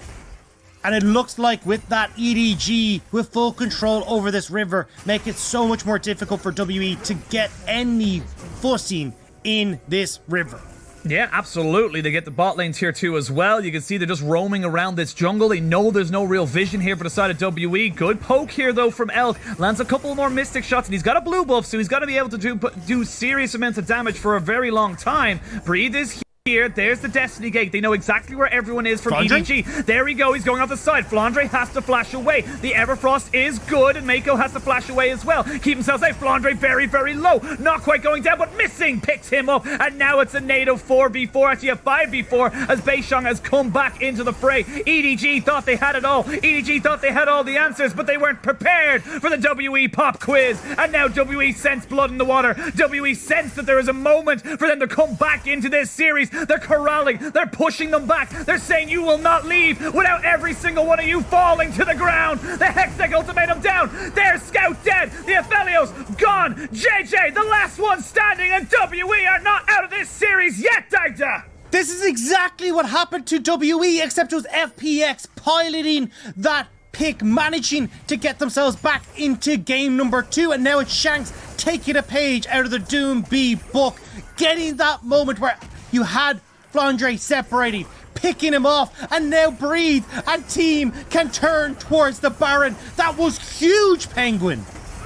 And it looks like with that, EDG with full control over this river make it so much more difficult for WE to get any footing in this river. Yeah, absolutely. They get the bot lanes here too as well. You can see they're just roaming around this jungle. They know there's no real vision here for the side of WE. Good poke here though from Elk. Lands a couple more Mystic shots and he's got a blue buff, so he's got to be able to do serious amounts of damage for a very long time. Breathe is here. There's the Destiny Gate. They know exactly where everyone is from Flandre? EDG. There we go. He's going off the side. Flandre has to flash away. The Everfrost is good, and Mako has to flash away as well. Keep himself safe. Flandre very, very low. Not quite going down, but Missing picks him up. And now it's a native 4v4, actually a 5v4, as Beishang has come back into the fray. EDG thought they had it all. EDG thought they had all the answers, but they weren't prepared for the WE pop quiz. And now WE sense blood in the water. WE sense that there is a moment for them to come back into this series. They're corralling. They're pushing them back. They're saying you will not leave without every single one of you falling to the ground. The Hextech ultimatum down. There's Scout dead. The Aphelios gone. JJ, the last one standing, and WE are not out of this series yet, Dagda. This is exactly what happened to WE, except it was FPX piloting that pick, managing to get themselves back into game number 2, and now it's Shanks taking a page out of the Doom B book, getting that moment where you had Flandre separating, picking him off, and now Breathe and team can turn towards the Baron. That was huge, Penguin.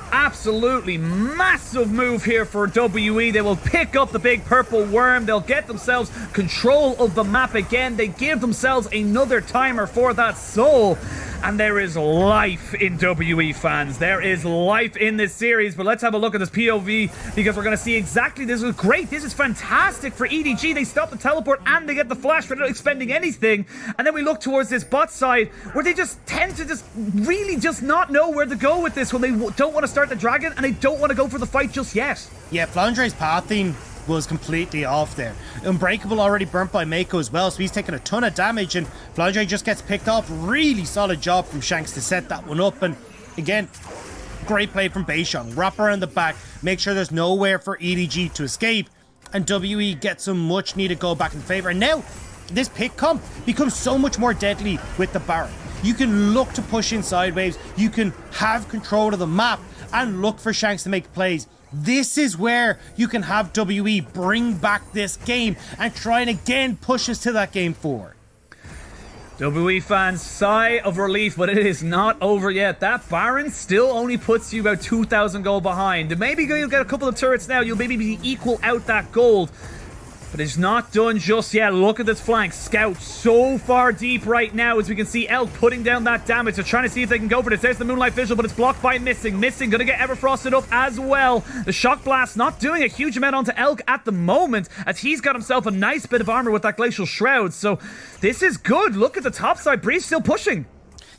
Absolutely massive move here for WE. They will pick up the big purple worm. They'll get themselves control of the map again. They give themselves another timer for that soul. And there is life in WE, fans. There is life in this series. But let's have a look at this POV, because we're going to see exactly. This is great. This is fantastic for EDG. They stop the teleport and they get the flash without expending anything. And then we look towards this bot side, where they just tend to just really just not know where to go with this when they don't want to start the dragon and they don't want to go for the fight just yet. Yeah, Flandre's pathing was completely off there. Unbreakable already burnt by Mako as well, so he's taking a ton of damage, and Flandre just gets picked off. Really solid job from Shanks to set that one up, and again, great play from Beishong. Wrap around the back, make sure there's nowhere for EDG to escape, and WE gets some much needed goal back in favor. And now, this pick comp becomes so much more deadly with the Baron. You can look to push in sideways, you can have control of the map, and look for Shanks to make plays. This is where you can have WE bring back this game and try and again push us to that game 4. WE fans, sigh of relief, but it is not over yet. That Baron still only puts you about 2,000 gold behind. Maybe you'll get a couple of turrets now. You'll maybe equal out that gold. But it's not done just yet. Look at this flank. Scout so far deep right now, as we can see Elk putting down that damage. They're trying to see if they can go for this. There's the Moonlight Visual, but it's blocked by Missing. Missing gonna get Everfrosted up as well. The Shock Blast not doing a huge amount onto Elk at the moment, as he's got himself a nice bit of armor with that Glacial Shroud. So this is good. Look at the top side. Breeze still pushing.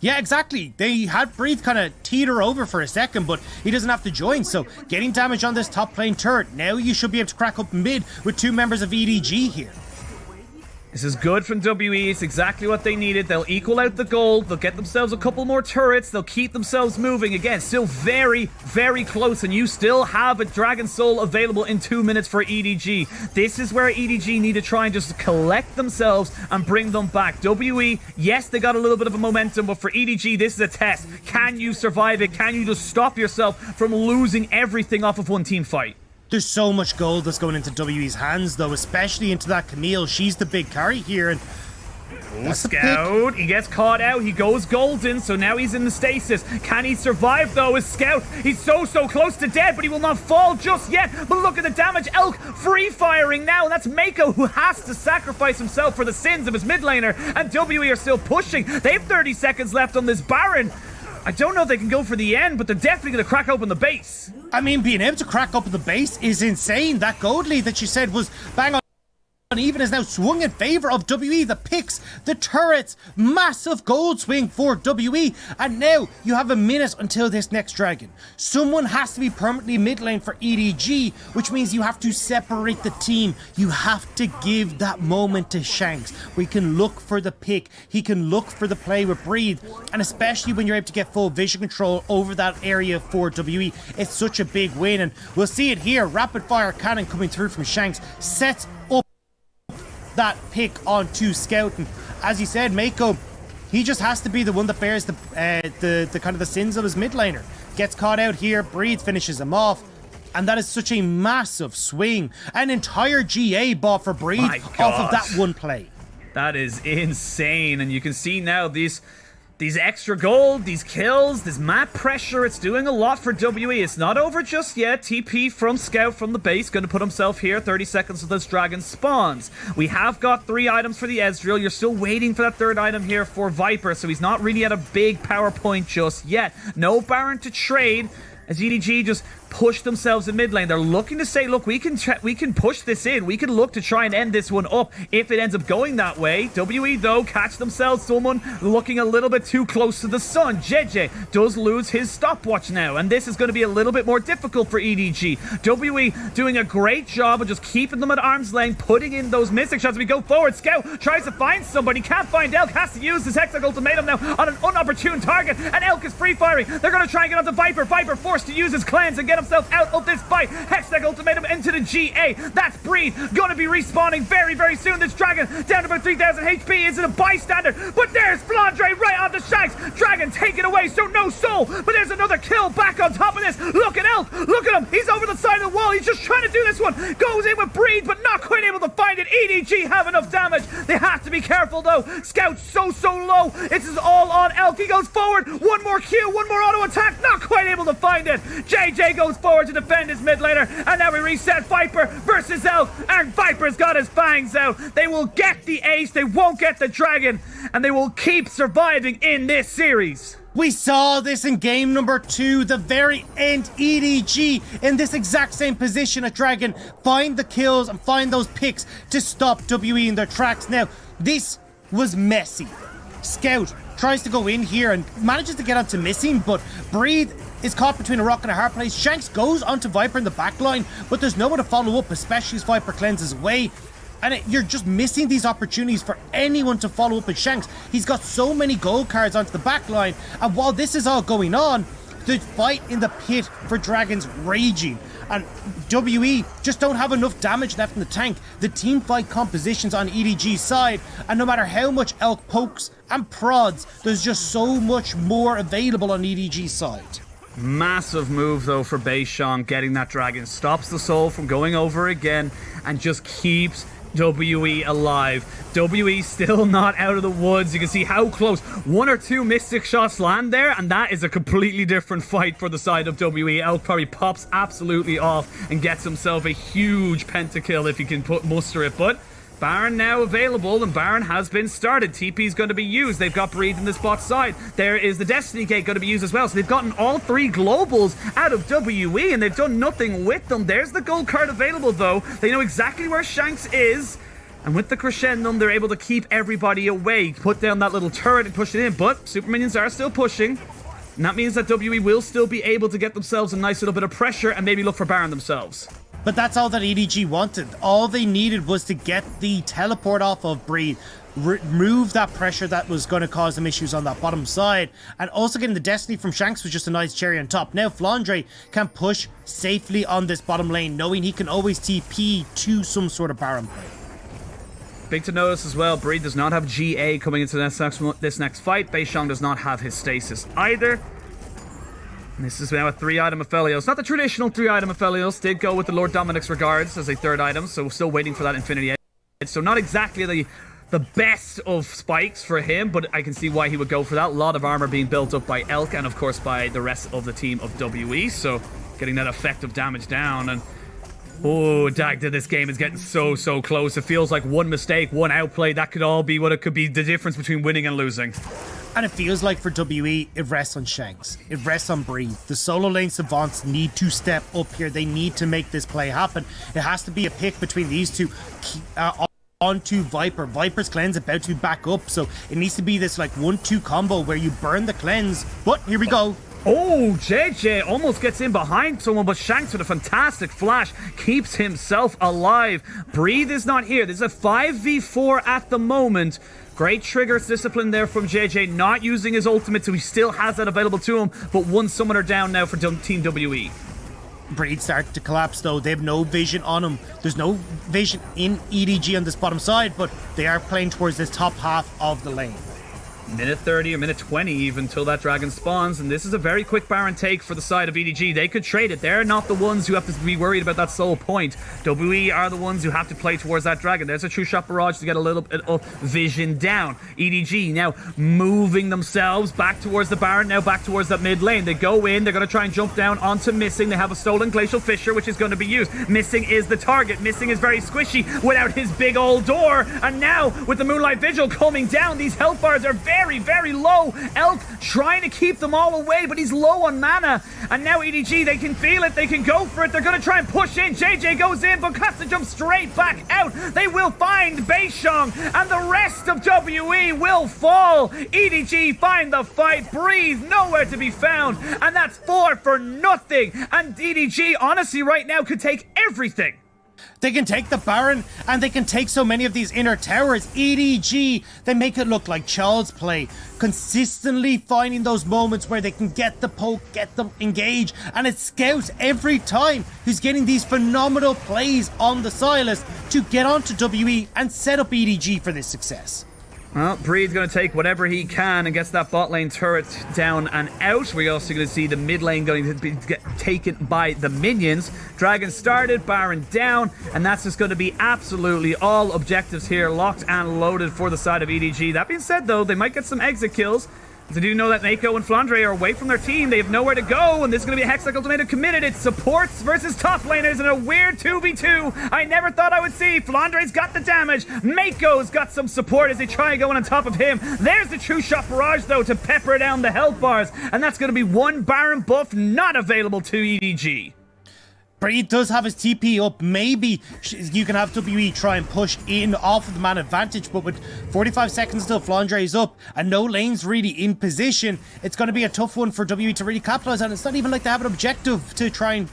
Yeah, exactly. They had Breathe kind of teeter over for a second, but he doesn't have to join, so getting damage on this top lane turret. Now you should be able to crack up mid with 2 members of EDG here. This is good from WE. It's exactly what they needed. They'll equal out the gold. They'll get themselves a couple more turrets. They'll keep themselves moving. Again, still very, very close. And you still have a Dragon Soul available in 2 minutes for EDG. This is where EDG need to try and just collect themselves and bring them back. WE, yes, they got a little bit of a momentum, but for EDG, this is a test. Can you survive it? Can you just stop yourself from losing everything off of one team fight? There's so much gold that's going into WE's hands, though, especially into that Camille. She's the big carry here, and Scout, he gets caught out. He goes golden, so now he's in the stasis. Can he survive, though, as Scout? He's so close to dead, but he will not fall just yet. But look at the damage. Elk free-firing now, and that's Mako, who has to sacrifice himself for the sins of his mid laner, and WE are still pushing. They have 30 seconds left on this Baron. I don't know if they can go for the end, but they're definitely going to crack open the base. I mean, being able to crack open the base is insane. That gold lead that you said was bang on even is now swung in favor of WE. The picks, the turrets, massive gold swing for WE. And now you have a minute until this next dragon. Someone has to be permanently mid lane for EDG, which means you have to separate the team. You have to give that moment to Shanks. We can look for the pick. He can look for the play with Breathe. And especially when you're able to get full vision control over that area for WE, it's such a big win. And we'll see it here. Rapid fire cannon coming through from Shanks sets up that pick onto Scout, and as you said, Mako, he just has to be the one that bears the kind of the sins of his mid laner. Gets caught out here, Breathe finishes him off, and that is such a massive swing. An entire GA bought for Breathe off of that one play. That is insane, and you can see now these extra gold, these kills, this map pressure, it's doing a lot for WE. It's not over just yet. TP from Scout from the base, going to put himself here. 30 seconds until this dragon spawns. We have got 3 items for the Ezreal. You're still waiting for that 3rd item here for Viper, so he's not really at a big power point just yet. No Baron to trade, as EDG just push themselves in mid lane. They're looking to say, look, we can push this in. We can look to try and end this one up if it ends up going that way. WE, though, catch themselves someone looking a little bit too close to the sun. JJ does lose his stopwatch now, and this is going to be a little bit more difficult for EDG. WE doing a great job of just keeping them at arm's length, putting in those mystic shots. We go forward. Scout tries to find somebody, can't find Elk, has to use his Hextech ultimatum now on an unopportune target, and Elk is free firing. They're going to try and get onto Viper. Viper forced to use his cleanse and get himself out of this fight. Hextech ultimatum into the GA. That's Breed. Going to be respawning very, very soon. This dragon down to about 3,000 HP. Is it a bystander? But there's Flandre right on the Shanks. Dragon taken away, so no soul. But there's another kill back on top of this. Look at Elk. Look at him. He's over the side of the wall. He's just trying to do this one. Goes in with Breed, but not quite able to find it. EDG have enough damage. They have to be careful, though. Scout's so low. This is all on Elk. He goes forward. One more Q, one more auto attack. Not quite able to find it. JJ goes forward to defend his mid laner, and now we reset Viper versus Elk, and Viper's got his fangs out. They will get the ace, they won't get the dragon, and they will keep surviving in this series. We saw this in game number 2, the very end. EDG in this exact same position at Dragon find the kills and find those picks to stop WE in their tracks. Now, this was messy. Scout tries to go in here and manages to get onto Missing, but Breathe is caught between a rock and a hard place. Shanks goes onto Viper in the back line, but there's no one to follow up, especially as Viper cleanses away. And you're just missing these opportunities for anyone to follow up with Shanks. He's got so many gold cards onto the back line, and while this is all going on, the fight in the pit for Dragon's raging. And WE just don't have enough damage left in the tank. The team fight composition's on EDG's side, and no matter how much Elk pokes and prods, there's just so much more available on EDG's side. Massive move, though, for Beishong, getting that dragon. Stops the soul from going over again and just keeps WE alive. WE still not out of the woods. You can see how close one or two mystic shots land there, and that is a completely different fight for the side of WE. Elk probably pops absolutely off and gets himself a huge pentakill if he can muster it, but Baron now available, and Baron has been started. TP is going to be used. They've got Breed in the spot side. There is the Destiny Gate going to be used as well. So they've gotten all 3 globals out of WE, and they've done nothing with them. There's the gold card available, though. They know exactly where Shanks is. And with the Crescendum, they're able to keep everybody away. Put down that little turret and push it in. But Super Minions are still pushing. And that means that WE will still be able to get themselves a nice little bit of pressure and maybe look for Baron themselves. But that's all that EDG wanted. All they needed was to get the teleport off of Breed, remove that pressure that was going to cause them issues on that bottom side, and also getting the Destiny from Shanks was just a nice cherry on top. Now Flandre can push safely on this bottom lane, knowing he can always TP to some sort of Baron play. Big to notice as well, Breed does not have GA coming into this next fight. Beishong does not have his stasis either. And this is now a 3-item Aphelios. Not the traditional 3-item Aphelios. Did go with the Lord Dominic's Regards as a 3rd item, so we're still waiting for that Infinity Edge. So not exactly the best of spikes for him, but I can see why he would go for that. A lot of armor being built up by Elk and, of course, by the rest of the team of WE. So getting that effective damage down. And oh, Dag, this game is getting so close. It feels like one mistake, one outplay. That could all be what it could be, the difference between winning and losing. And it feels like for WE, it rests on Shanks. It rests on Breed. The solo lane savants need to step up here. They need to make this play happen. It has to be a pick between these two. Onto Viper. Viper's cleanse about to be back up, so it needs to be this like 1-2 combo where you burn the cleanse. But here we go. Oh, JJ almost gets in behind someone, but Shanks with a fantastic flash keeps himself alive. Breathe is not here. There's a 5v4 at the moment. Great triggers discipline there from JJ, not using his ultimate, so he still has that available to him, but one summoner down now for Team WE. Breed started to collapse, though. They have no vision on him. There's no vision in EDG on this bottom side, but they are playing towards this top half of the lane. Minute 30 or minute 20 even till that dragon spawns, and this is a very quick Baron take for the side of EDG. They could trade it. They're not the ones who have to be worried about that soul point. WE are the ones who have to play towards that dragon. There's a true shot barrage to get a little bit of vision down. EDG now moving themselves back towards the Baron, now back towards that mid lane. They go in, they're going to try and jump down onto Missing. They have a stolen Glacial Fissure, which is going to be used. Missing is the target. Missing is very squishy without his big old door, and now with the Moonlight Vigil coming down, these health bars are very very, very low. Elk trying to keep them all away, but he's low on mana. And now EDG, they can feel it. They can go for it. They're going to try and push in. JJ goes in, but has to jump straight back out. They will find Beishong, and the rest of WE will fall. EDG find the fight. Breathe nowhere to be found. And that's 4 for nothing. And EDG, honestly, right now could take everything. They can take the Baron, and they can take so many of these inner towers. EDG, they make it look like child's play. Consistently finding those moments where they can get the poke, get them engaged, and it's Scout every time who's getting these phenomenal plays on the Silas to get onto WE and set up EDG for this success. Well, Breed's going to take whatever he can and gets that bot lane turret down and out. We're also going to see the mid lane going to be taken by the minions. Dragon started, Baron down, and that's just going to be absolutely all objectives here locked and loaded for the side of EDG. That being said, though, they might get some exit kills. They do know that Mako and Flandre are away from their team. They have nowhere to go, and this is going to be a Hextech Ultimatum committed. It's supports versus top laners in a weird 2v2. I never thought I would see. Flandre's got the damage. Mako's got some support as they try and go on top of him. There's the true shot barrage, though, to pepper down the health bars, and that's going to be one Baron buff not available to EDG. Breed does have his TP up. Maybe you can have WE try and push in off of the man advantage, but with 45 seconds till Flandre is up and no lanes really in position, it's going to be a tough one for WE to really capitalize on. It's not even like they have an objective to try and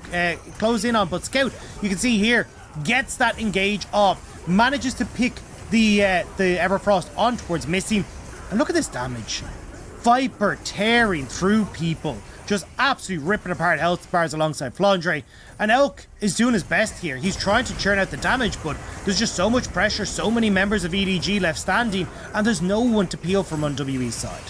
close in on, but Scout, you can see here, gets that engage off, manages to pick the Everfrost on towards missing, and look at this damage. Viper tearing through people, just absolutely ripping apart health bars alongside Flandre. And Elk is doing his best here. He's trying to churn out the damage, but there's just so much pressure, so many members of EDG left standing, and there's no one to peel from on WE's side.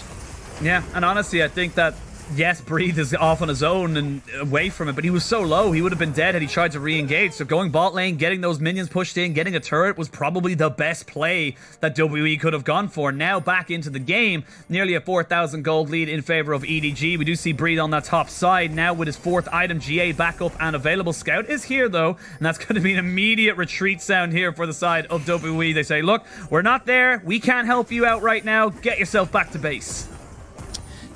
Yeah, and honestly, I think that, yes, Breathe is off on his own and away from it, but he was so low, he would have been dead had he tried to re-engage. So going bot lane, getting those minions pushed in, getting a turret was probably the best play that WE could have gone for. Now back into the game, nearly a 4,000 gold lead in favor of EDG. We do see Breathe on that top side now with his 4th item, GA back up and available. Scout is here though, and that's going to be an immediate retreat sound here for the side of WE. They say, look, we're not there, we can't help you out right now, get yourself back to base.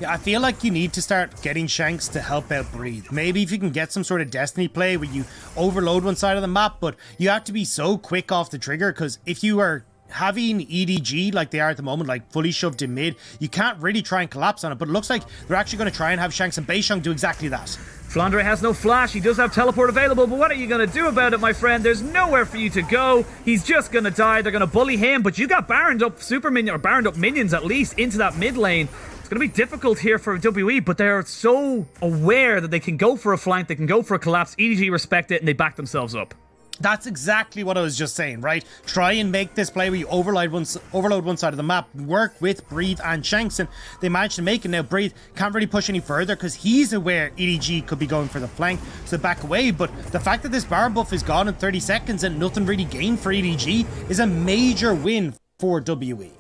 Yeah, I feel like you need to start getting Shanks to help out Breathe. Maybe if you can get some sort of Destiny play where you overload one side of the map, but you have to be so quick off the trigger, because if you are having EDG like they are at the moment, like fully shoved in mid, you can't really try and collapse on it, but it looks like they're actually going to try and have Shanks and Beishong do exactly that. Flandre has no flash, he does have teleport available, but what are you going to do about it, my friend? There's nowhere for you to go. He's just going to die. They're going to bully him, but you got Baroned up super minion, or Baroned up minions at least, into that mid lane. It's going to be difficult here for WE, but they're so aware that they can go for a flank, they can go for a collapse. EDG respect it, and they back themselves up. That's exactly what I was just saying, right? Try and make this play where you overload one side of the map, work with Breathe and Shanks, and they managed to make it. Now Breathe can't really push any further because he's aware EDG could be going for the flank, so back away. But the fact that this Baron buff is gone in 30 seconds and nothing really gained for EDG is a major win for WE.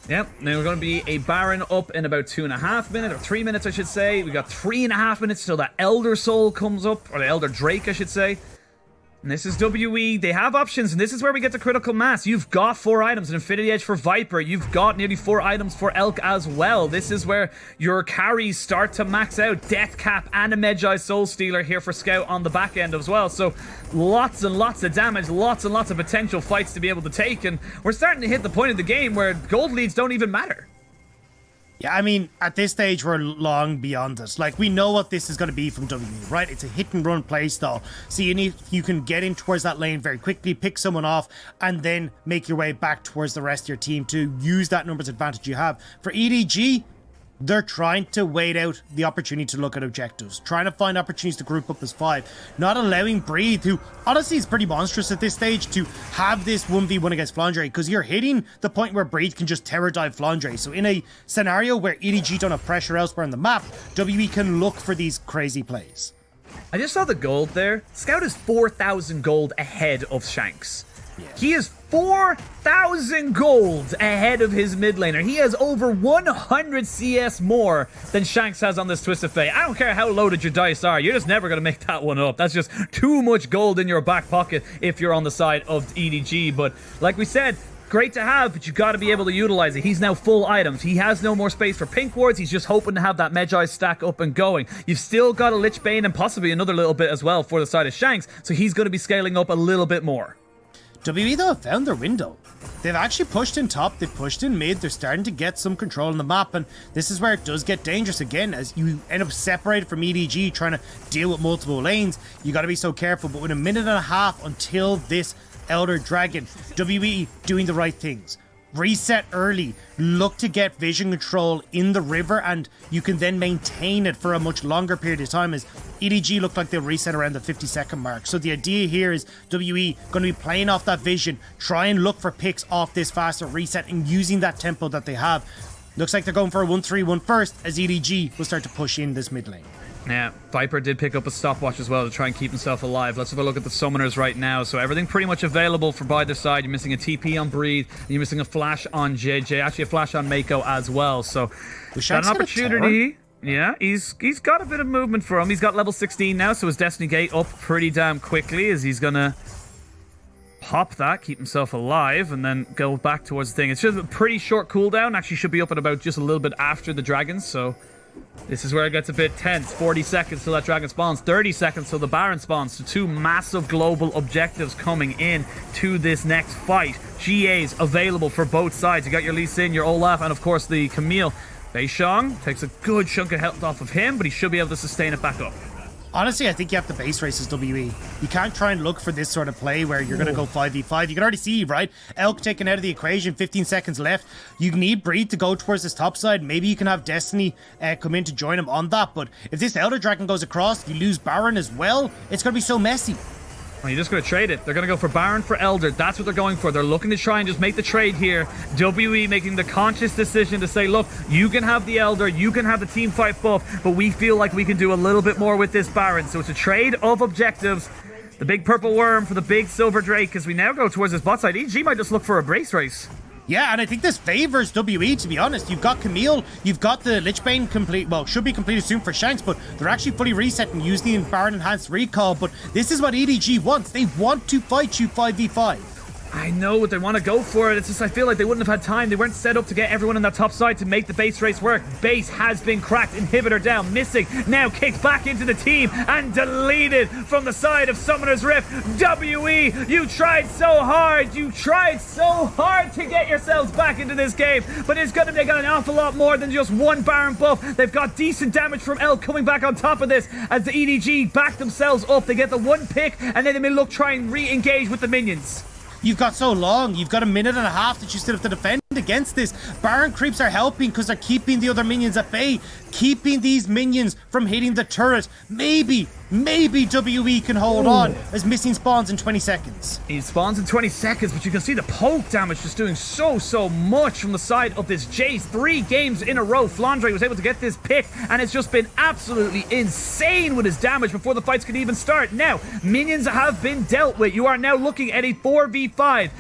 Yep, now we're going to be a Baron up in about 2.5 minutes, or 3 minutes I should say. We got 3.5 minutes till that Elder Soul comes up, or the Elder Drake I should say. And this is WE. They have options, and this is where we get to critical mass. You've got 4 items, an Infinity Edge for Viper. You've got nearly 4 items for Elk as well. This is where your carries start to max out. Death Cap and a Medjai Soul Stealer here for Scout on the back end as well. So lots and lots of damage, lots and lots of potential fights to be able to take. And we're starting to hit the point of the game where gold leads don't even matter. Yeah, I mean, at this stage, we're long beyond it. Like, we know what this is going to be from WE, right? It's a hit-and-run play style. So you can get in towards that lane very quickly, pick someone off, and then make your way back towards the rest of your team to use that numbers advantage you have. For EDG, they're trying to wait out the opportunity to look at objectives, trying to find opportunities to group up as 5, not allowing Breathe, who honestly is pretty monstrous at this stage, to have this 1v1 against Flandre, because you're hitting the point where Breathe can just terror dive Flandre. So in a scenario where EDG don't have pressure elsewhere on the map, WE can look for these crazy plays. I just saw the gold there. Scout is 4,000 gold ahead of Shanks. Yeah. He is 4,000 gold ahead of his mid laner. He has over 100 CS more than Shanks has on this Twisted Fate. I don't care how loaded your dice are. You're just never going to make that one up. That's just too much gold in your back pocket if you're on the side of EDG. But like we said, great to have, but you got to be able to utilize it. He's now full items. He has no more space for pink wards. He's just hoping to have that Magi stack up and going. You've still got a Lich Bane and possibly another little bit as well for the side of Shanks, so he's going to be scaling up a little bit more. WE though have found their window. They've actually pushed in top, they've pushed in mid, they're starting to get some control on the map, and this is where it does get dangerous again, as you end up separated from EDG trying to deal with multiple lanes. You got to be so careful, but with a minute and a half until this Elder Dragon, WE doing the right things. Reset early, look to get vision control in the river, and you can then maintain it for a much longer period of time, as EDG looked like they'll reset around the 50-second mark. So the idea here is WE going to be playing off that vision, try and look for picks off this faster reset and using that tempo that they have. Looks like they're going for a 1-3-1 first, as EDG will start to push in this mid lane. Yeah, Viper did pick up a stopwatch as well to try and keep himself alive. Let's have a look at the summoners right now. So everything pretty much available for either side. You're missing a TP on Breathe, and you're missing a flash on JJ. Actually, a flash on Mako as well. So got an opportunity. Yeah, he's got a bit of movement for him. He's got level 16 now, so his Destiny Gate up pretty damn quickly, as he's gonna pop that, keep himself alive, and then go back towards the thing. It's just a pretty short cooldown. Actually, should be up at about just a little bit after the dragons, so this is where it gets a bit tense. 40 seconds till that dragon spawns, 30 seconds till the Baron spawns. So two massive global objectives coming in to this next fight. GAs available for both sides. You got your Lee Sin, your Olaf, and of course the Camille. Beishong takes a good chunk of health off of him, but he should be able to sustain it back up. Honestly, I think you have to base race as WE. You can't try and look for this sort of play where you're going to go 5v5. You can already see, right? Elk taken out of the equation, 15 seconds left. You need Breed to go towards this top side. Maybe you can have Destiny come in to join him on that. But if this Elder Dragon goes across, you lose Baron as well. It's going to be so messy. Well, you're just going to trade it. They're going to go for Baron for Elder. That's what they're going for. They're looking to try and just make the trade here. WE making the conscious decision to say, look, you can have the Elder, you can have the team fight buff, but we feel like we can do a little bit more with this Baron. So it's a trade of objectives. The big purple worm for the big silver drake, as we now go towards this bot side. EG might just look for a brace race. Yeah, and I think this favors WE, to be honest. You've got Camille, you've got the Lich Bane complete, well, should be completed soon for Shanks, but they're actually fully reset and use the Baron Enhanced Recall, but this is what EDG wants. They want to fight you 5v5. I know what they want to go for it. It's just I feel like they wouldn't have had time. They weren't set up to get everyone on that top side to make the base race work. Base has been cracked. Inhibitor down. Missing. Now kicked back into the team and deleted from the side of Summoner's Rift. WE, you tried so hard. You tried so hard to get yourselves back into this game. But it's going to take an awful lot more than just one Baron buff. They've got decent damage from Elk coming back on top of this as the EDG back themselves up. They get the one pick and then they may look try and re-engage with the minions. You've got so long. You've got a minute and a half that you still have to defend against this. Baron creeps are helping because they're keeping the other minions at bay, keeping these minions from hitting the turret. Maybe WE can hold on as Missing spawns in 20 seconds. He spawns in 20 seconds, but you can see the poke damage just doing so much from the side of this Jace. 3 games in a row, Flandre was able to get this pick, and it's just been absolutely insane with his damage before the fights could even start. Now, minions have been dealt with. You are now looking at a 4v5.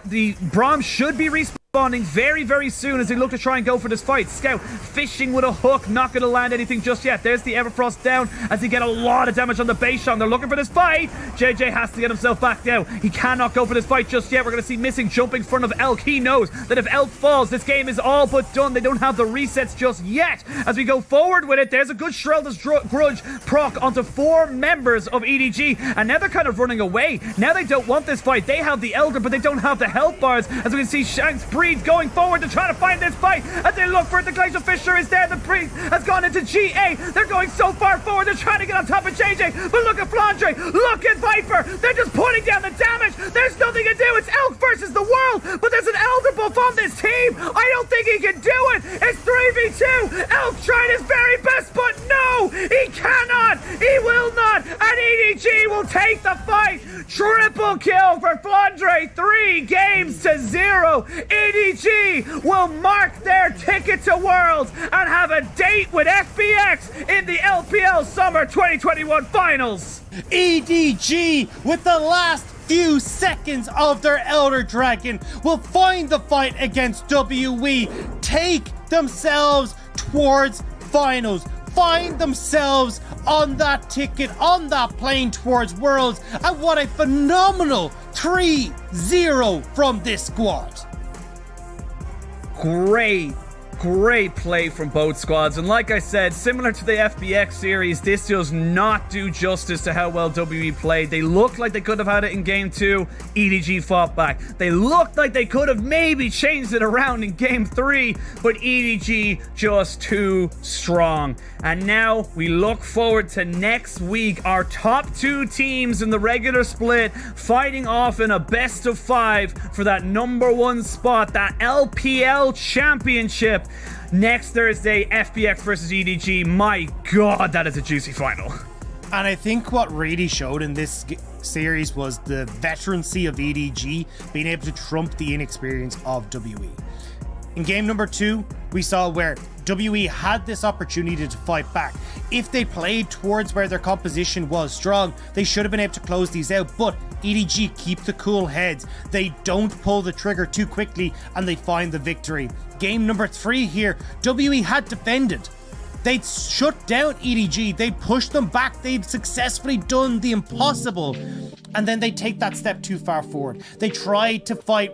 The Braum should be respawning very soon as they look to try and go for this fight. Scout fishing with a hook, not going to land anything just yet. There's the Everfrost down as he get a lot of damage on the Beishong. They're looking for this fight. JJ has to get himself back down. He cannot go for this fight just yet. We're going to see Missing jumping in front of Elk. He knows that if Elk falls, this game is all but done. They don't have the resets just yet. As we go forward with it, there's a good Shrelda's Grudge proc onto 4 members of EDG, and now they're kind of running away. Now they don't want this fight. They have the Elder, but they don't have the health bars. As we can see, Shanks Breed going forward to try to find this fight. As they look for it, the Glacial Fisher is there. The Breed has gone into GA. They're going so far forward. They're trying to get on top of JJ. But look at Flandre. Look at Viper. They're just putting down the damage. There's nothing to do. It's Elk versus the world. But there's an Elder buff on this team. I don't think he can do it. It's 3v2. Elk tried his very best, but no, he cannot. He will not. And EDG will take the fight. Triple kill for Flandre. 3-0. EDG will mark their ticket to Worlds and have a date with FBX in the LPL Summer 2021 Finals. EDG, with the last few seconds of their Elder Dragon, will find the fight against WE, take themselves towards finals, find themselves on that ticket, on that plane towards Worlds, and what a phenomenal 3-0 from this squad. Great play from both squads, and like I said, similar to the FBX series, this does not do justice to how well WE played. They looked like they could have had it in game 2. EDG fought back. They looked like they could have maybe changed it around in game 3, but EDG just too strong. And now we look forward to next week, our top 2 teams in the regular split fighting off in a best of 5 for that #1 spot, that LPL championship. Next Thursday, FBX versus EDG. My God, that is a juicy final. And I think what really showed in this series was the veterancy of EDG being able to trump the inexperience of WE. In game number 2, we saw where WE had this opportunity to fight back. If they played towards where their composition was strong, they should have been able to close these out, but EDG keep the cool heads. They don't pull the trigger too quickly and they find the victory. Game number 3 here, WE had defended. They'd shut down EDG, they pushed them back, they'd successfully done the impossible, and then they take that step too far forward. They tried to fight